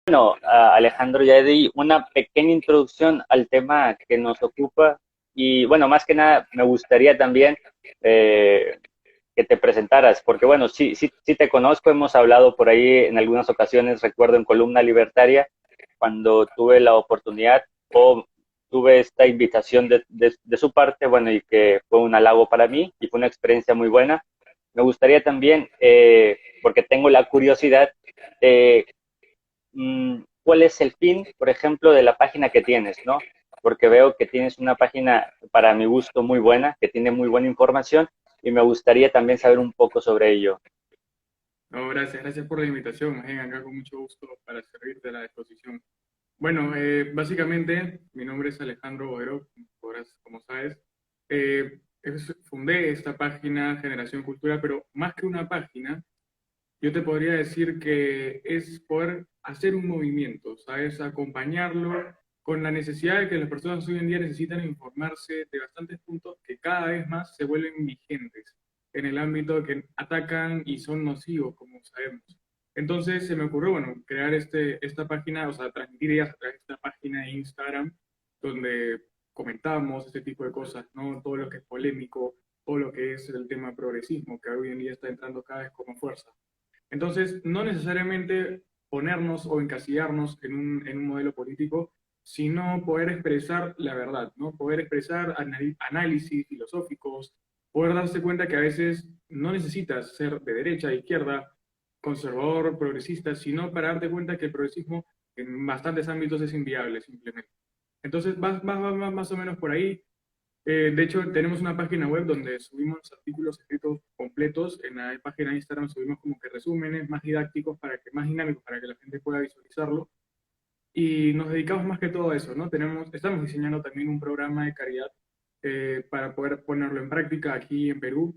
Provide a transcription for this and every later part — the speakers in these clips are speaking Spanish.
Bueno, Alejandro, ya di una pequeña introducción al tema que nos ocupa y bueno, más que nada me gustaría también eh, que te presentaras, porque bueno, sí te conozco, hemos hablado por ahí en algunas ocasiones, recuerdo en Columna Libertaria, cuando tuve la oportunidad o tuve esta invitación de su parte, bueno, y que fue un halago para mí y fue una experiencia muy buena. Me gustaría también, porque tengo la curiosidad, de cuál es el fin, por ejemplo, de la página que tienes, ¿no? Porque veo que tienes una página, para mi gusto, muy buena, que tiene muy buena información y me gustaría también saber un poco sobre ello. No, gracias por la invitación. Más bien, acá con mucho gusto para servirte a la disposición. Bueno, básicamente mi nombre es Alejandro Boero, como sabes. Fundé esta página Generación Cultura, pero más que una página, yo te podría decir que es poder hacer un movimiento, ¿sabes? Acompañarlo con la necesidad de que las personas hoy en día necesitan informarse de bastantes puntos que cada vez más se vuelven vigentes en el ámbito que atacan y son nocivos, como sabemos. Entonces se me ocurrió, bueno, crear esta página, o sea, transmitir ideas a través de esta página de Instagram, donde comentamos este tipo de cosas, ¿no? Todo lo que es polémico, todo lo que es el tema progresismo, que hoy en día está entrando cada vez con más fuerza. Entonces, no necesariamente ponernos o encasillarnos en un modelo político, sino poder expresar la verdad, ¿no? Poder expresar análisis filosóficos, poder darse cuenta que a veces no necesitas ser de derecha, de izquierda, conservador, progresista, sino para darte cuenta que el progresismo en bastantes ámbitos es inviable simplemente. Entonces, vas más o menos por ahí. De hecho, tenemos una página web donde subimos artículos escritos completos. En la página de Instagram subimos como que resúmenes más didácticos más dinámicos para que la gente pueda visualizarlo. Y nos dedicamos más que todo a eso, ¿no? Estamos diseñando también un programa de caridad para poder ponerlo en práctica aquí en Perú,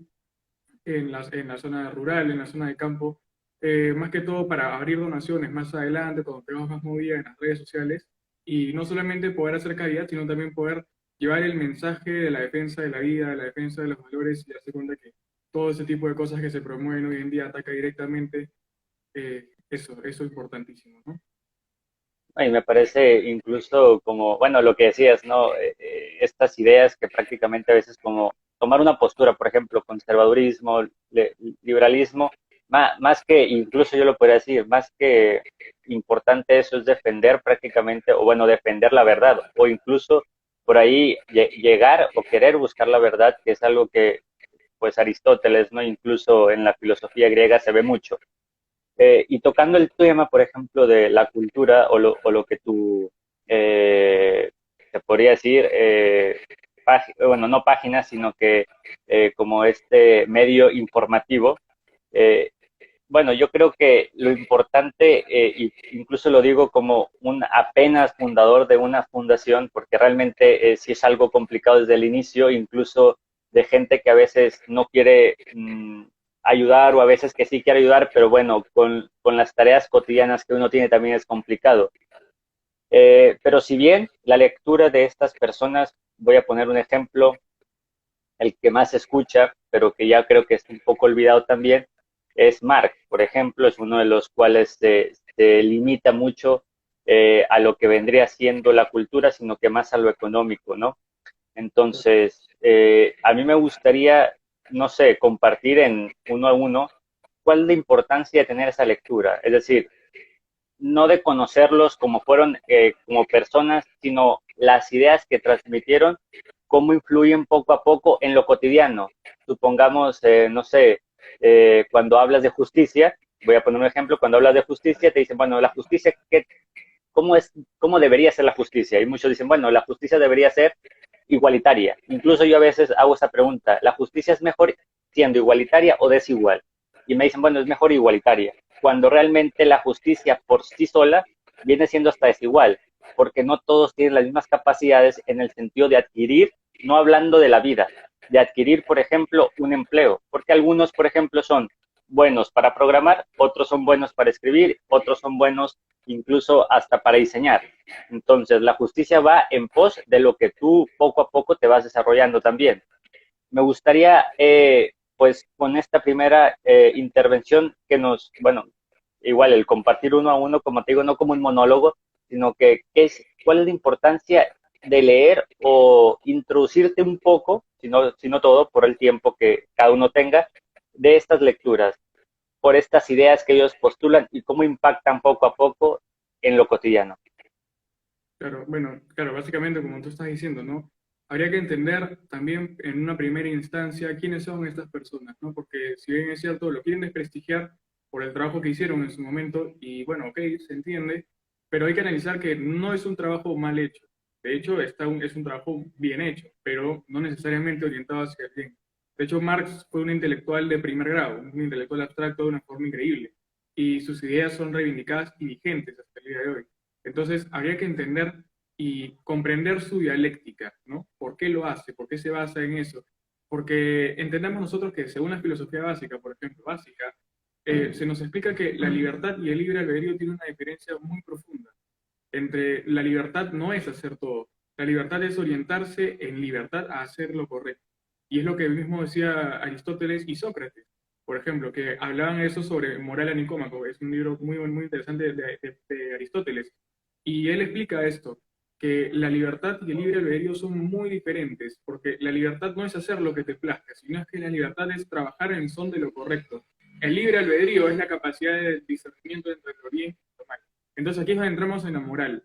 en la zona rural, en la zona de campo, más que todo para abrir donaciones más adelante, cuando tengamos más movida en las redes sociales, y no solamente poder hacer caridad, sino también poder llevar el mensaje de la defensa de la vida, de la defensa de los valores, y darse cuenta que todo ese tipo de cosas que se promueven hoy en día ataca directamente, eso es importantísimo, ¿no? Y me parece incluso como, bueno, lo que decías, ¿no? Estas ideas que prácticamente a veces como tomar una postura, por ejemplo, conservadurismo, liberalismo, más que, incluso yo lo podría decir, más que importante eso es defender prácticamente, o bueno, defender la verdad, o incluso por ahí llegar o querer buscar la verdad, que es algo que, pues Aristóteles, ¿no? Incluso en la filosofía griega se ve mucho. Y tocando el tema, por ejemplo, de la cultura o lo que tú, te podría decir, bueno, no páginas, sino que como este medio informativo, eh, bueno, yo creo que lo importante, incluso lo digo como un apenas fundador de una fundación, porque realmente sí es algo complicado desde el inicio, incluso de gente que a veces no quiere ayudar o a veces que sí quiere ayudar, pero bueno, con las tareas cotidianas que uno tiene también es complicado. Pero si bien la lectura de estas personas, voy a poner un ejemplo, el que más se escucha, pero que ya creo que es un poco olvidado también, es Marx, por ejemplo, es uno de los cuales se limita mucho a lo que vendría siendo la cultura, sino que más a lo económico, ¿no? Entonces, a mí me gustaría, no sé, compartir en uno a uno cuál es la importancia de tener esa lectura. Es decir, no de conocerlos como fueron como personas, sino las ideas que transmitieron, cómo influyen poco a poco en lo cotidiano. Supongamos, no sé, cuando hablas de justicia, voy a poner un ejemplo, cuando hablas de justicia te dicen, bueno, la justicia, ¿cómo es, cómo debería ser la justicia? Y muchos dicen, bueno, la justicia debería ser igualitaria. Incluso yo a veces hago esa pregunta, ¿la justicia es mejor siendo igualitaria o desigual? Y me dicen, bueno, es mejor igualitaria, cuando realmente la justicia por sí sola viene siendo hasta desigual, porque no todos tienen las mismas capacidades en el sentido de adquirir, no hablando de la vida, de adquirir, por ejemplo, un empleo, porque algunos, por ejemplo, son buenos para programar, otros son buenos para escribir, otros son buenos incluso hasta para diseñar. Entonces, la justicia va en pos de lo que tú poco a poco te vas desarrollando también. Me gustaría, pues, con esta primera intervención que nos, bueno, igual el compartir uno a uno, como te digo, no como un monólogo, sino que cuál es la importancia de leer o introducirte un poco, si no todo, por el tiempo que cada uno tenga, de estas lecturas, por estas ideas que ellos postulan y cómo impactan poco a poco en lo cotidiano. Claro, bueno, claro, básicamente como tú estás diciendo, ¿no? Habría que entender también en una primera instancia quiénes son estas personas, ¿no? Porque si bien es cierto, lo quieren desprestigiar por el trabajo que hicieron en su momento, y bueno, ok, se entiende, pero hay que analizar que no es un trabajo mal hecho. De hecho, es un trabajo bien hecho, pero no necesariamente orientado hacia el bien. De hecho, Marx fue un intelectual de primer grado, un intelectual abstracto de una forma increíble, y sus ideas son reivindicadas y vigentes hasta el día de hoy. Entonces, habría que entender y comprender su dialéctica, ¿no? ¿Por qué lo hace? ¿Por qué se basa en eso? Porque entendemos nosotros que según la filosofía básica, por ejemplo, básica, se nos explica que la libertad y el libre albedrío tienen una diferencia muy profunda. Entre la libertad no es hacer todo, la libertad es orientarse en libertad a hacer lo correcto. Y es lo que mismo decía Aristóteles y Sócrates, por ejemplo, que hablaban eso sobre moral a Nicómaco, es un libro muy, muy interesante de Aristóteles. Y él explica esto, que la libertad y el libre albedrío son muy diferentes, porque la libertad no es hacer lo que te plazca, sino es que la libertad es trabajar en son de lo correcto. El libre albedrío es la capacidad de discernimiento entre lo bien y lo mal. Entonces aquí es donde entramos en la moral.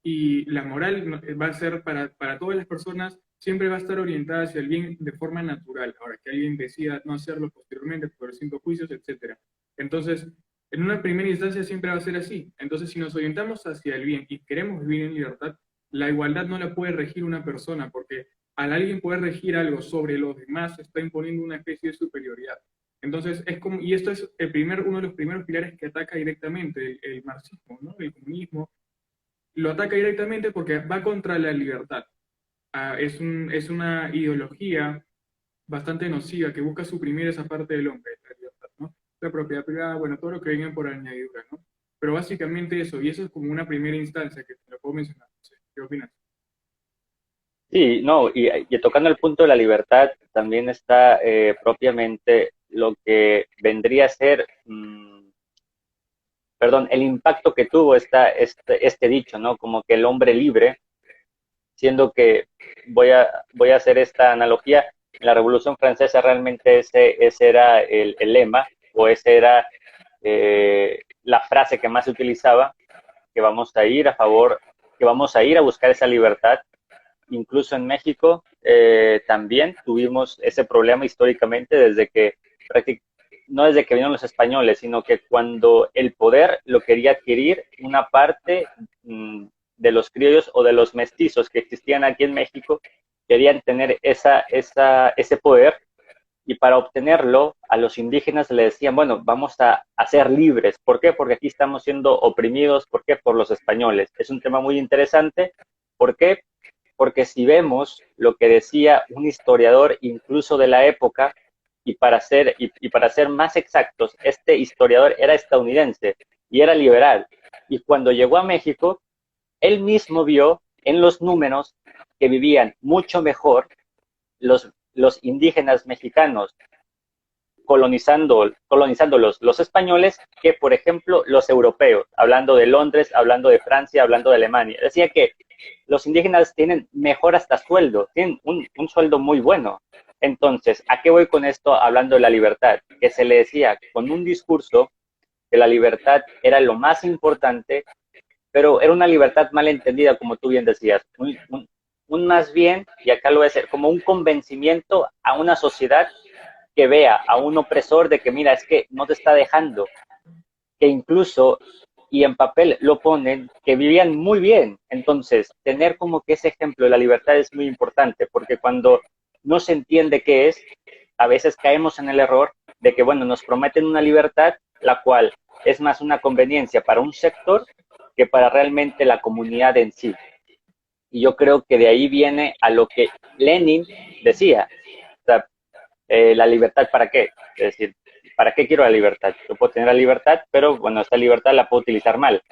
Y la moral va a ser para todas las personas, siempre va a estar orientada hacia el bien de forma natural. Ahora, que alguien decida no hacerlo posteriormente por cinco juicios, etc. Entonces, en una primera instancia siempre va a ser así. Entonces, si nos orientamos hacia el bien y queremos vivir en libertad, la igualdad no la puede regir una persona, porque al alguien poder regir algo sobre los demás está imponiendo una especie de superioridad. Entonces, es como, y esto es uno de los primeros pilares que ataca directamente el marxismo, ¿no? El comunismo. Lo ataca directamente porque va contra la libertad. Es una ideología bastante nociva que busca suprimir esa parte del hombre, la libertad, ¿no? La propiedad privada, bueno, todo lo que venga por añadidura, ¿no? Pero básicamente eso, y eso es como una primera instancia que te lo puedo mencionar. No sé, ¿qué opinas? Sí, no, y tocando el punto de la libertad, también está propiamente lo que vendría a ser, perdón, el impacto que tuvo este dicho, ¿no? Como que el hombre libre, siendo que voy a hacer esta analogía, en la Revolución Francesa realmente ese era el lema, o ese era la frase que más se utilizaba, que vamos a ir a favor, que vamos a ir a buscar esa libertad. Incluso en México también tuvimos ese problema históricamente no desde que vinieron los españoles, sino que cuando el poder lo quería adquirir una parte de los criollos o de los mestizos que existían aquí en México, querían tener ese poder, y para obtenerlo a los indígenas le decían, bueno, vamos a ser libres. ¿Por qué? Porque aquí estamos siendo oprimidos. ¿Por qué? Por los españoles. Es un tema muy interesante. ¿Por qué? Porque si vemos lo que decía un historiador incluso de la época, y para ser más exactos, este historiador era estadounidense y era liberal. Y cuando llegó a México, él mismo vio en los números que vivían mucho mejor los indígenas mexicanos colonizando los españoles que, por ejemplo, los europeos, hablando de Londres, hablando de Francia, hablando de Alemania. Decía que los indígenas tienen mejor hasta sueldo, tienen un sueldo muy bueno. Entonces, ¿a qué voy con esto hablando de la libertad? Que se le decía con un discurso que la libertad era lo más importante, pero era una libertad mal entendida, como tú bien decías, un más bien, y acá lo voy a hacer, como un convencimiento a una sociedad que vea a un opresor de que, mira, es que no te está dejando, que incluso, y en papel lo ponen, que vivían muy bien. Entonces, tener como que ese ejemplo de la libertad es muy importante, porque cuando no se entiende qué es, a veces caemos en el error de que, bueno, nos prometen una libertad, la cual es más una conveniencia para un sector que para realmente la comunidad en sí. Y yo creo que de ahí viene a lo que Lenin decía, o sea, la libertad para qué, es decir, ¿para qué quiero la libertad? Yo puedo tener la libertad, pero bueno, esta libertad la puedo utilizar mal.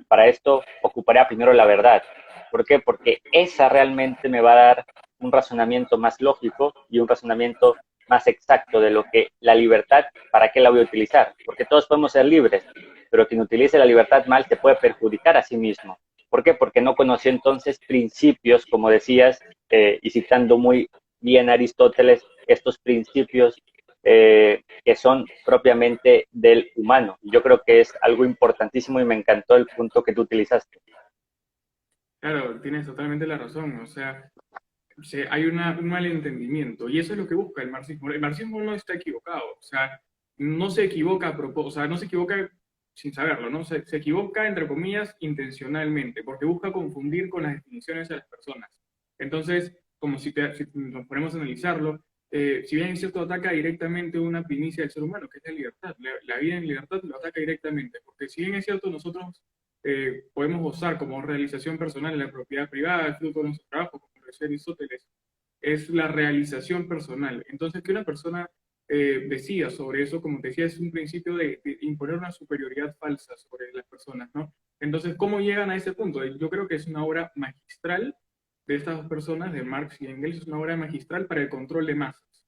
Para esto ocuparía primero la verdad. ¿Por qué? Porque esa realmente me va a dar un razonamiento más lógico y un razonamiento más exacto de lo que la libertad, ¿para qué la voy a utilizar? Porque todos podemos ser libres, pero quien utilice la libertad mal se puede perjudicar a sí mismo. ¿Por qué? Porque no conoció entonces principios, como decías, y citando muy bien a Aristóteles, estos principios que son propiamente del humano. Yo creo que es algo importantísimo y me encantó el punto que tú utilizaste. Claro, tienes totalmente la razón. O sea, hay un malentendimiento y eso es lo que busca el marxismo. El marxismo no está equivocado, o sea, no se equivoca a propósito, o sea, no se equivoca sin saberlo, ¿no? Se equivoca, entre comillas, intencionalmente, porque busca confundir con las definiciones de las personas. Entonces, como si nos ponemos a analizarlo, si bien es cierto, ataca directamente una primicia del ser humano, que es la libertad. La vida en libertad lo ataca directamente, porque si bien es cierto, nosotros podemos gozar como realización personal en la propiedad privada, el fruto de nuestro trabajo, como decía Aristóteles, es la realización personal. Entonces, que una persona decida sobre eso, como te decía, es un principio de imponer una superioridad falsa sobre las personas, ¿no? Entonces, ¿cómo llegan a ese punto? Yo creo que es una obra magistral de estas dos personas, de Marx y Engels, es una obra magistral para el control de masas.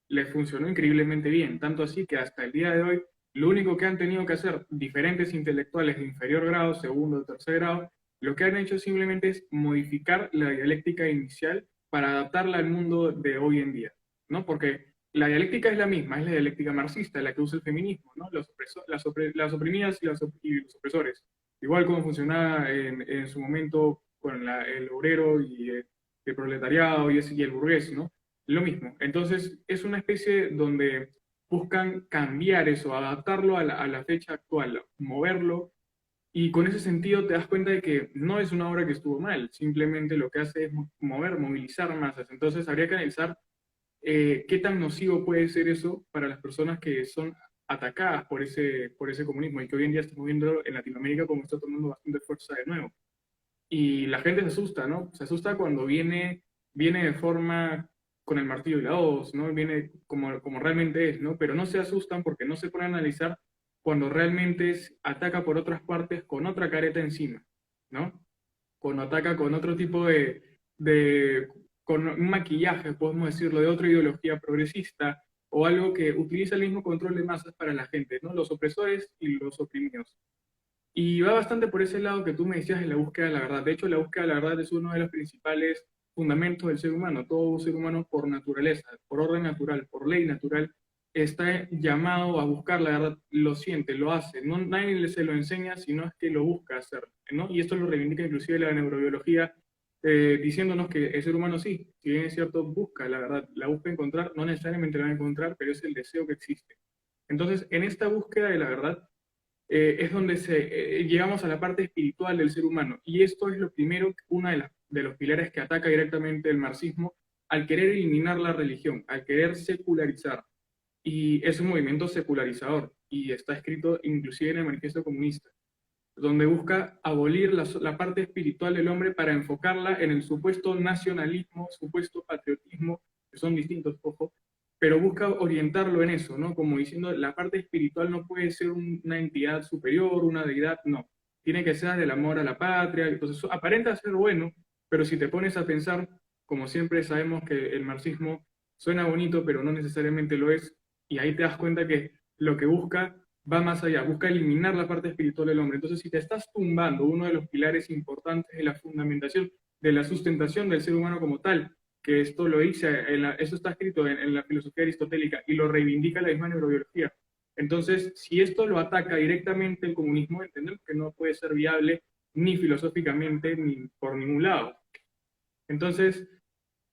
Les funcionó increíblemente bien, tanto así que hasta el día de hoy lo único que han tenido que hacer diferentes intelectuales de inferior grado, segundo o tercer grado, lo que han hecho simplemente es modificar la dialéctica inicial para adaptarla al mundo de hoy en día, ¿no? Porque la dialéctica es la misma, es la dialéctica marxista, la que usa el feminismo, ¿no? Las oprimidas y los opresores. Igual como funcionaba en su momento con el obrero y el proletariado y el burgués, ¿no? Lo mismo. Entonces, es una especie donde buscan cambiar eso, adaptarlo a la fecha actual, moverlo, y con ese sentido te das cuenta de que no es una obra que estuvo mal, simplemente lo que hace es mover, movilizar masas. Entonces, habría que analizar qué tan nocivo puede ser eso para las personas que son atacadas por ese comunismo y que hoy en día estamos viendo en Latinoamérica como está tomando bastante fuerza de nuevo. Y la gente se asusta, ¿no? Se asusta cuando viene de forma con el martillo y la hoz, ¿no? Viene como realmente es, ¿no? Pero no se asustan porque no se ponen a analizar cuando realmente ataca por otras partes con otra careta encima, ¿no? Cuando ataca con otro tipo con un maquillaje, podemos decirlo, de otra ideología progresista o algo que utiliza el mismo control de masas para la gente, ¿no? Los opresores y los oprimidos. Y va bastante por ese lado que tú me decías de la búsqueda de la verdad. De hecho, la búsqueda de la verdad es uno de los principales fundamentos del ser humano. Todo ser humano por naturaleza, por orden natural, por ley natural, está llamado a buscar la verdad, lo siente, lo hace. No, nadie se lo enseña, sino es que lo busca hacer, ¿no? Y esto lo reivindica inclusive la neurobiología, diciéndonos que el ser humano sí, si bien es cierto, busca la verdad, la busca encontrar, no necesariamente la va a encontrar, pero es el deseo que existe. Entonces, en esta búsqueda de la verdad, es donde llegamos a la parte espiritual del ser humano. Y esto es lo primero, uno de los pilares que ataca directamente el marxismo, al querer eliminar la religión, al querer secularizar. Y es un movimiento secularizador, y está escrito inclusive en el Manifiesto Comunista, donde busca abolir la parte espiritual del hombre para enfocarla en el supuesto nacionalismo, supuesto patriotismo, que son distintos, ojo, pero busca orientarlo en eso, ¿no? Como diciendo, la parte espiritual no puede ser una entidad superior, una deidad, no. Tiene que ser del amor a la patria, entonces aparenta ser bueno, pero si te pones a pensar, como siempre sabemos que el marxismo suena bonito, pero no necesariamente lo es, y ahí te das cuenta que lo que busca va más allá, busca eliminar la parte espiritual del hombre. Entonces, si te estás tumbando uno de los pilares importantes de la fundamentación, de la sustentación del ser humano como tal, que esto lo dice, eso está escrito en la filosofía aristotélica y lo reivindica la misma neurobiología. Entonces, si esto lo ataca directamente el comunismo, entendemos que no puede ser viable ni filosóficamente ni por ningún lado. Entonces,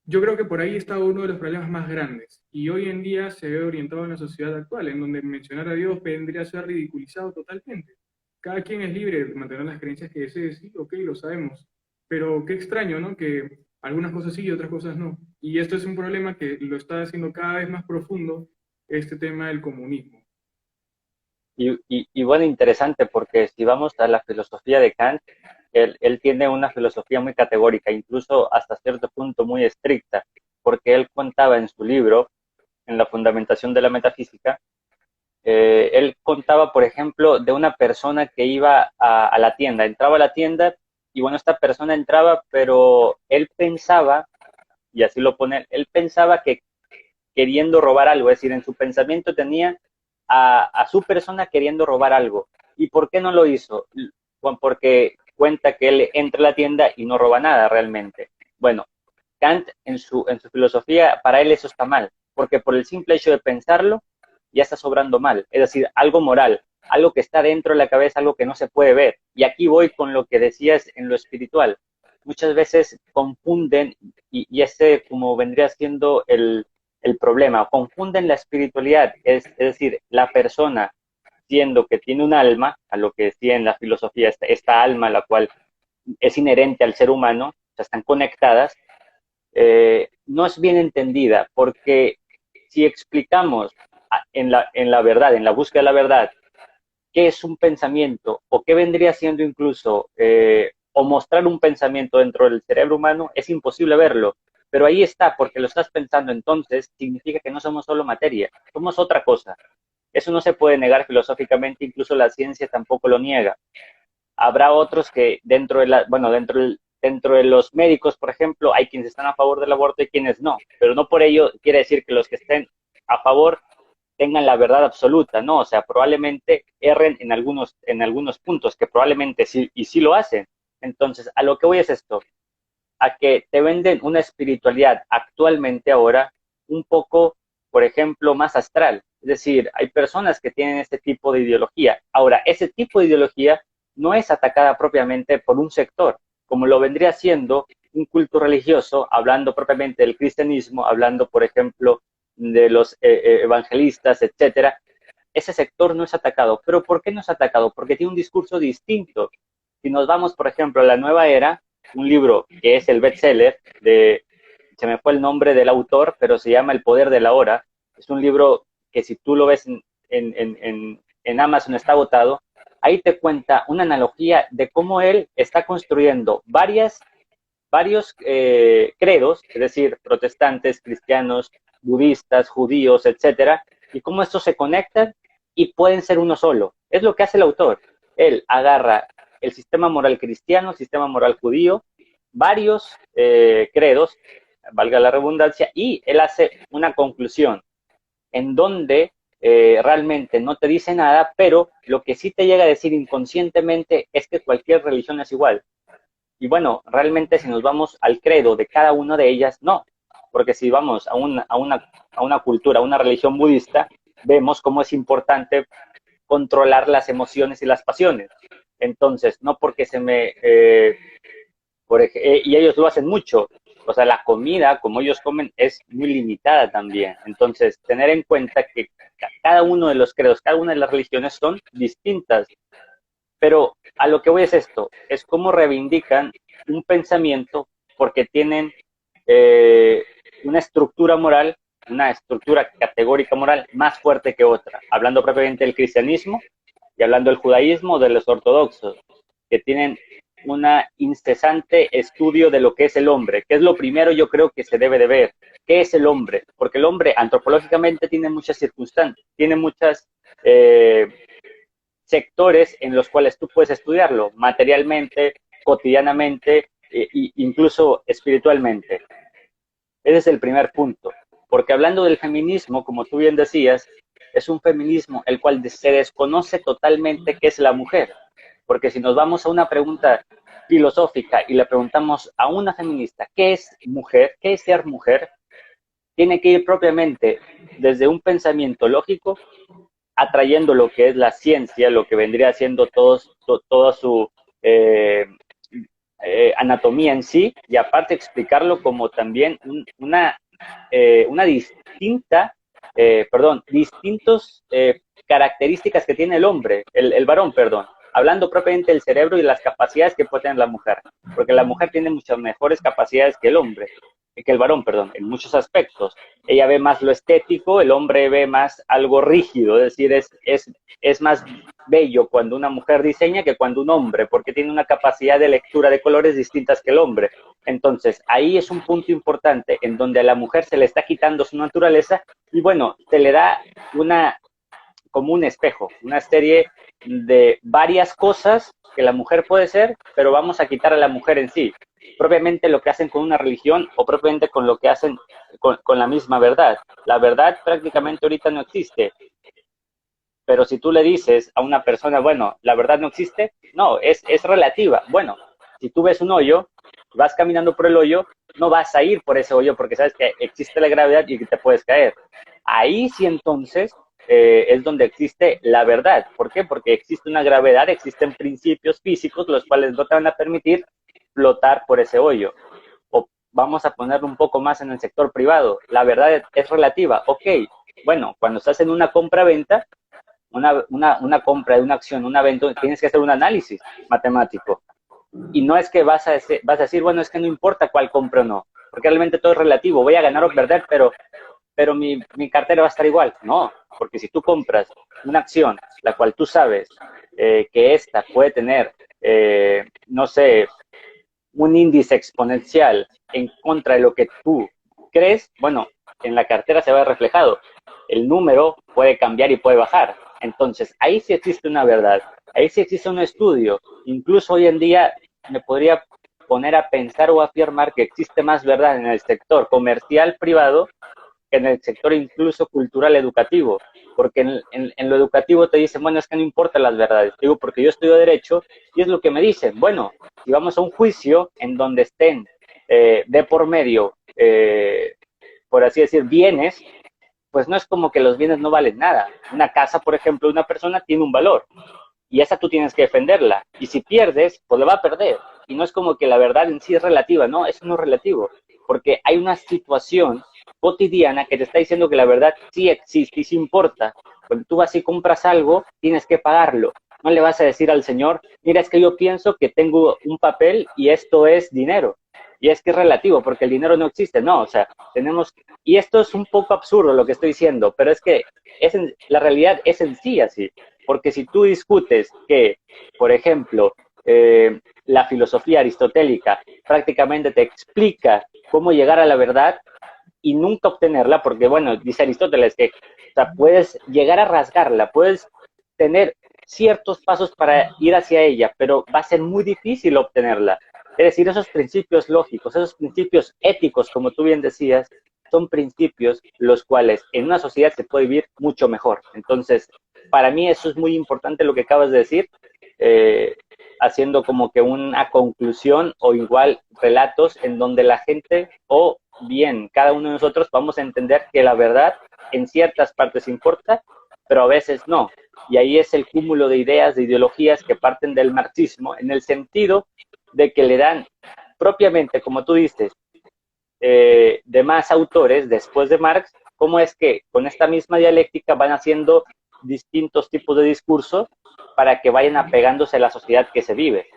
yo creo que por ahí está uno de los problemas más grandes. Y hoy en día se ve orientado en la sociedad actual, en donde mencionar a Dios vendría a ser ridiculizado totalmente. Cada quien es libre de mantener las creencias que desee, sí, ok, lo sabemos. Pero qué extraño, ¿no? Que algunas cosas sí y otras cosas no. Y esto es un problema que lo está haciendo cada vez más profundo, este tema del comunismo. Y bueno, interesante, porque si vamos a la filosofía de Kant, él tiene una filosofía muy categórica, incluso hasta cierto punto muy estricta, porque él contaba en su libro, en la fundamentación de la metafísica, él contaba, por ejemplo, de una persona que iba a la tienda, entraba a la tienda y bueno, esta persona entraba, pero él pensaba, y así lo pone, él pensaba que queriendo robar algo, es decir, en su pensamiento tenía a su persona queriendo robar algo. ¿Y por qué no lo hizo? Porque cuenta que él entra a la tienda y no roba nada realmente. Bueno, Kant en su filosofía, para él eso está mal, porque por el simple hecho de pensarlo, ya está sobrando mal. Es decir, algo moral, algo que está dentro de la cabeza, algo que no se puede ver. Y aquí voy con lo que decías en lo espiritual. Muchas veces confunden, y ese como vendría siendo el problema, confunden la espiritualidad, es decir, la persona siendo que tiene un alma, a lo que decía en la filosofía, esta alma, la cual es inherente al ser humano, o sea, están conectadas, no es bien entendida, porque si explicamos en la verdad, en la búsqueda de la verdad, qué es un pensamiento o qué vendría siendo incluso, o mostrar un pensamiento dentro del cerebro humano, es imposible verlo. Pero ahí está, porque lo estás pensando entonces, significa que no somos solo materia, somos otra cosa. Eso no se puede negar filosóficamente, incluso la ciencia tampoco lo niega. Habrá otros que dentro de la, bueno, dentro de los médicos, por ejemplo, hay quienes están a favor del aborto y quienes no, pero no por ello quiere decir que los que estén a favor tengan la verdad absoluta, ¿no? O sea, probablemente erren en algunos puntos, que probablemente sí, y sí lo hacen. Entonces, a lo que voy es esto, a que te venden una espiritualidad actualmente ahora un poco, por ejemplo, más astral. Es decir, hay personas que tienen este tipo de ideología. Ahora, ese tipo de ideología no es atacada propiamente por un sector, como lo vendría siendo un culto religioso, hablando propiamente del cristianismo, hablando, por ejemplo, de los evangelistas, etcétera. Ese sector no es atacado. ¿Pero por qué no es atacado? Porque tiene un discurso distinto. Si nos vamos, por ejemplo, a la nueva era, un libro que es el bestseller de, se me fue el nombre del autor, pero se llama El poder de la hora. Es un libro que si tú lo ves en Amazon está agotado. Ahí te cuenta una analogía de cómo él está construyendo varios credos, es decir, protestantes, cristianos, budistas, judíos, etcétera, y cómo estos se conectan y pueden ser uno solo. Es lo que hace el autor. Él agarra el sistema moral cristiano, el sistema moral judío, varios credos, valga la redundancia, y él hace una conclusión en donde realmente no te dice nada, pero lo que sí te llega a decir inconscientemente es que cualquier religión es igual. Y bueno, realmente si nos vamos al credo de cada una de ellas, no, porque si vamos a una cultura, a una religión budista, vemos cómo es importante controlar las emociones y las pasiones. Entonces, no porque se me y ellos lo hacen mucho. O sea, la comida, como ellos comen, es muy limitada también. Entonces, tener en cuenta que cada uno de los credos, cada una de las religiones son distintas. Pero a lo que voy es esto, es cómo reivindican un pensamiento porque tienen eh, una estructura moral, una estructura categórica moral más fuerte que otra. Hablando propiamente del cristianismo y hablando del judaísmo, de los ortodoxos, que tienen una incesante estudio de lo que es el hombre, que es lo primero yo creo que se debe de ver. ¿Qué es el hombre? Porque el hombre antropológicamente tiene muchas circunstancias, tiene muchas sectores en los cuales tú puedes estudiarlo, materialmente, cotidianamente e incluso espiritualmente. Ese es el primer punto. Porque hablando del feminismo, como tú bien decías, es un feminismo el cual se desconoce totalmente qué es la mujer. Porque si nos vamos a una pregunta filosófica y le preguntamos a una feminista qué es mujer, qué es ser mujer, tiene que ir propiamente desde un pensamiento lógico, atrayendo lo que es la ciencia, lo que vendría siendo toda su eh, anatomía en sí, y aparte explicarlo como también una distinta, distintos características que tiene el hombre, el varón, perdón, hablando propiamente del cerebro y las capacidades que puede tener la mujer, porque la mujer tiene muchas mejores capacidades que el hombre, que el varón, perdón, en muchos aspectos. Ella ve más lo estético, el hombre ve más algo rígido, es decir, es más bello cuando una mujer diseña que cuando un hombre, porque tiene una capacidad de lectura de colores distintas que el hombre. Entonces, ahí es un punto importante en donde a la mujer se le está quitando su naturaleza y bueno, se le da como un espejo, una serie de varias cosas que la mujer puede ser, pero vamos a quitar a la mujer en sí. Propiamente lo que hacen con una religión o propiamente con lo que hacen con la misma verdad. La verdad prácticamente ahorita no existe. Pero si tú le dices a una persona, bueno, la verdad no existe, no, es relativa. Bueno, si tú ves un hoyo, vas caminando por el hoyo, no vas a ir por ese hoyo porque sabes que existe la gravedad y que te puedes caer. Ahí sí entonces es donde existe la verdad. ¿Por qué? Porque existe una gravedad, existen principios físicos los cuales no te van a permitir flotar por ese hoyo. O vamos a ponerlo un poco más en el sector privado. La verdad es relativa. Ok, bueno, cuando estás en una compra-venta, una compra de una acción, una venta, tienes que hacer un análisis matemático. Y no es que vas a decir, bueno, es que no importa cuál compro o no, porque realmente todo es relativo, voy a ganar o perder, pero mi cartera va a estar igual. No, porque si tú compras una acción, la cual tú sabes que esta puede tener, no sé, un índice exponencial en contra de lo que tú crees, bueno, en la cartera se ve reflejado. El número puede cambiar y puede bajar. Entonces, ahí sí existe una verdad, ahí sí existe un estudio. Incluso hoy en día me podría poner a pensar o afirmar que existe más verdad en el sector comercial privado que en el sector incluso cultural educativo, porque en lo educativo te dicen, bueno, es que no importa las verdades, digo, porque yo estudio derecho y es lo que me dicen, bueno, si vamos a un juicio en donde estén de por medio, por así decir, bienes, pues no es como que los bienes no valen nada. Una casa, por ejemplo, de una persona tiene un valor y esa tú tienes que defenderla. Y si pierdes, pues la va a perder. Y no es como que la verdad en sí es relativa, no, eso no es relativo, porque hay una situación cotidiana que te está diciendo que la verdad sí existe y sí importa. Cuando tú vas y compras algo, tienes que pagarlo. No le vas a decir al señor, mira, es que yo pienso que tengo un papel y esto es dinero. Y es que es relativo, porque el dinero no existe. No, o sea, tenemos... Y esto es un poco absurdo lo que estoy diciendo, pero es que la realidad es en sí así. Porque si tú discutes que, por ejemplo, la filosofía aristotélica prácticamente te explica cómo llegar a la verdad y nunca obtenerla, porque, bueno, dice Aristóteles que o sea, puedes llegar a rasgarla, puedes tener ciertos pasos para ir hacia ella, pero va a ser muy difícil obtenerla. Es decir, esos principios lógicos, esos principios éticos, como tú bien decías, son principios los cuales en una sociedad se puede vivir mucho mejor. Entonces, para mí eso es muy importante lo que acabas de decir, eh, haciendo como que una conclusión o igual relatos en donde la gente o bien cada uno de nosotros vamos a entender que la verdad en ciertas partes importa, pero a veces no. Y ahí es el cúmulo de ideas, de ideologías que parten del marxismo, en el sentido de que le dan propiamente, como tú dices, de más autores después de Marx, cómo es que con esta misma dialéctica van haciendo distintos tipos de discurso para que vayan apegándose a la sociedad que se vive.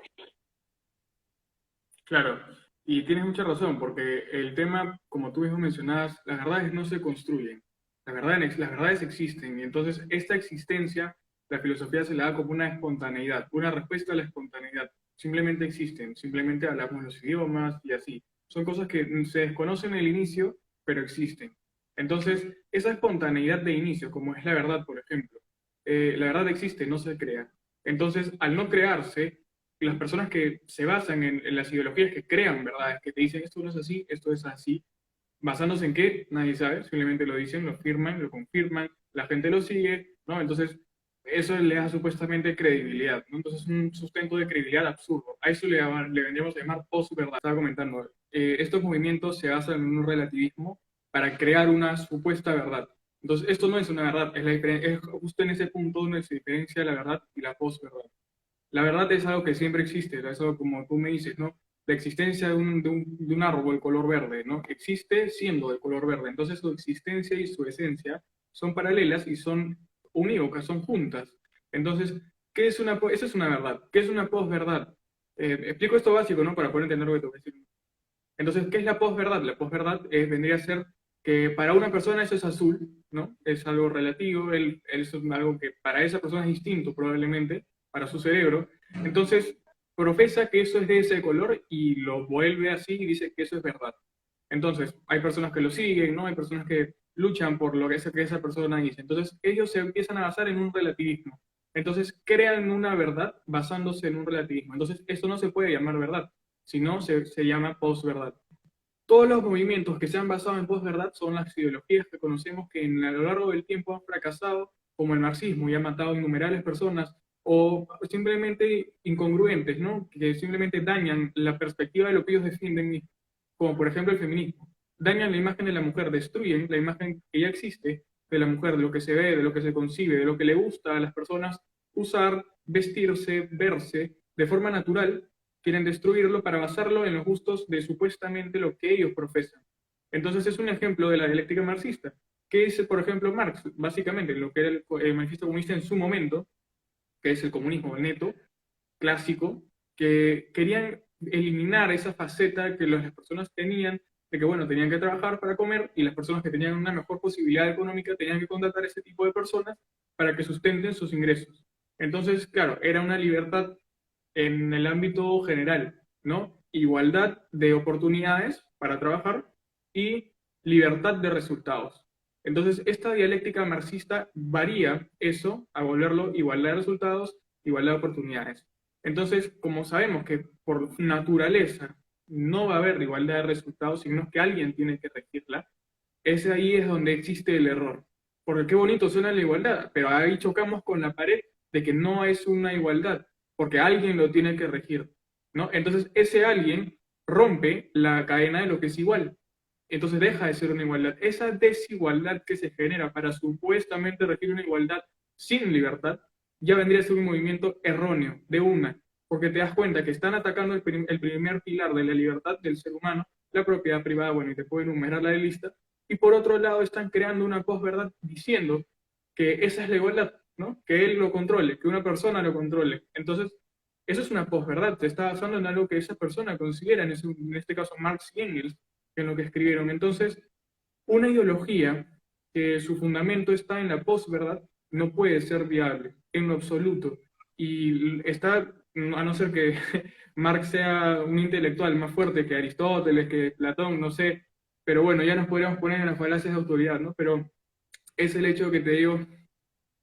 Claro, y tienes mucha razón, porque el tema, como tú mismo mencionabas, las verdades no se construyen, las verdades existen, y entonces esta existencia, la filosofía se la da como una espontaneidad, una respuesta a la espontaneidad. Simplemente existen, simplemente hablamos los idiomas y así. Son cosas que se desconocen en el inicio, pero existen. Entonces, esa espontaneidad de inicio, como es la verdad, por ejemplo, la verdad existe, no se crea. Entonces, al no crearse, las personas que se basan en las ideologías que crean verdades, que te dicen esto no es así, esto es así, basándose en qué, nadie sabe, simplemente lo dicen, lo firman, lo confirman, la gente lo sigue, ¿no? Entonces, eso le da supuestamente credibilidad, ¿no? Entonces, un sustento de credibilidad absurdo. A eso le vendríamos a llamar posverdad. Estaba comentando, estos movimientos se basan en un relativismo para crear una supuesta verdad. Entonces, esto no es una verdad, es justo en ese punto donde se diferencia la verdad y la posverdad. La verdad es algo que siempre existe, es algo como tú me dices, ¿no? La existencia de un árbol de color verde, ¿no? Existe siendo de color verde. Entonces su existencia y su esencia son paralelas y son unívocas, son juntas. Entonces, ¿qué es una, eso es una verdad? ¿Qué es una posverdad? Explico esto básico, ¿no? Para poder entender lo que te voy a decir. Entonces, ¿qué es la posverdad? La posverdad vendría a ser que para una persona eso es azul, ¿no? Es algo relativo, eso es algo que para esa persona es distinto probablemente, para su cerebro. Entonces, profesa que eso es de ese color y lo vuelve así y dice que eso es verdad. Entonces, hay personas que lo siguen, ¿no? Hay personas que luchan por lo que esa persona dice. Entonces, ellos se empiezan a basar en un relativismo. Entonces, crean una verdad basándose en un relativismo. Entonces, esto no se puede llamar verdad, sino se llama posverdad. Todos los movimientos que se han basado en posverdad son las ideologías que conocemos que a lo largo del tiempo han fracasado como el marxismo y ha matado a innumerables personas, o simplemente incongruentes, ¿no? Que simplemente dañan la perspectiva de lo que ellos defienden, como por ejemplo el feminismo. Dañan la imagen de la mujer, destruyen la imagen que ya existe de la mujer, de lo que se ve, de lo que se concibe, de lo que le gusta a las personas usar, vestirse, verse de forma natural, quieren destruirlo para basarlo en los gustos de supuestamente lo que ellos profesan. Entonces es un ejemplo de la dialéctica marxista, que es, por ejemplo, Marx, básicamente, lo que era el manifiesto comunista en su momento, que es el comunismo neto, clásico, que querían eliminar esa faceta que las personas tenían de que, bueno, tenían que trabajar para comer y las personas que tenían una mejor posibilidad económica tenían que contratar a ese tipo de personas para que sustenten sus ingresos. Entonces, claro, era una libertad en el ámbito general, ¿no? Igualdad de oportunidades para trabajar y libertad de resultados. Entonces, esta dialéctica marxista varía eso a volverlo igualdad de resultados, igualdad de oportunidades. Entonces, como sabemos que por naturaleza no va a haber igualdad de resultados, sino que alguien tiene que regirla, ese ahí es donde existe el error. Porque qué bonito suena la igualdad, pero ahí chocamos con la pared de que no es una igualdad, porque alguien lo tiene que regir, ¿no? Entonces, ese alguien rompe la cadena de lo que es igual. Entonces deja de ser una igualdad. Esa desigualdad que se genera para supuestamente regir una igualdad sin libertad, ya vendría a ser un movimiento erróneo, de una, porque te das cuenta que están atacando el primer pilar de la libertad del ser humano, la propiedad privada, bueno, y te pueden enumerar la lista, y por otro lado están creando una posverdad diciendo que esa es la igualdad, ¿no? Que él lo controle, que una persona lo controle. Entonces, eso es una posverdad, se está basando en algo que esa persona considera, en este caso Marx y Engels, en lo que escribieron. Entonces, una ideología que su fundamento está en la posverdad no puede ser viable en lo absoluto. Y está, a no ser que Marx sea un intelectual más fuerte que Aristóteles, que Platón, no sé, pero bueno, ya nos podríamos poner en las falacias de autoridad, ¿no? Pero es el hecho que te digo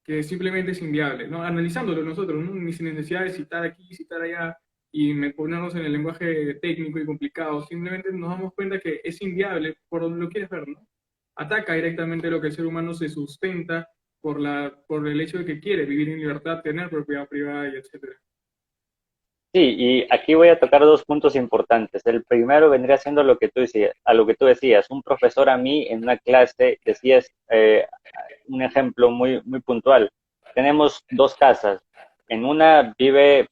que simplemente es inviable, ¿no? Analizándolo nosotros, ¿no? Ni sin necesidad de citar aquí, citar allá y ponernos en el lenguaje técnico y complicado, simplemente nos damos cuenta que es inviable por donde lo quieres ver, ¿no? Ataca directamente lo que el ser humano se sustenta por el hecho de que quiere vivir en libertad, tener propiedad privada y etcétera. Sí, y aquí voy a tocar dos puntos importantes. El primero vendría siendo lo que tú decías, a lo que tú decías. Un profesor a mí en una clase decías un ejemplo muy puntual. Tenemos dos casas. En una vive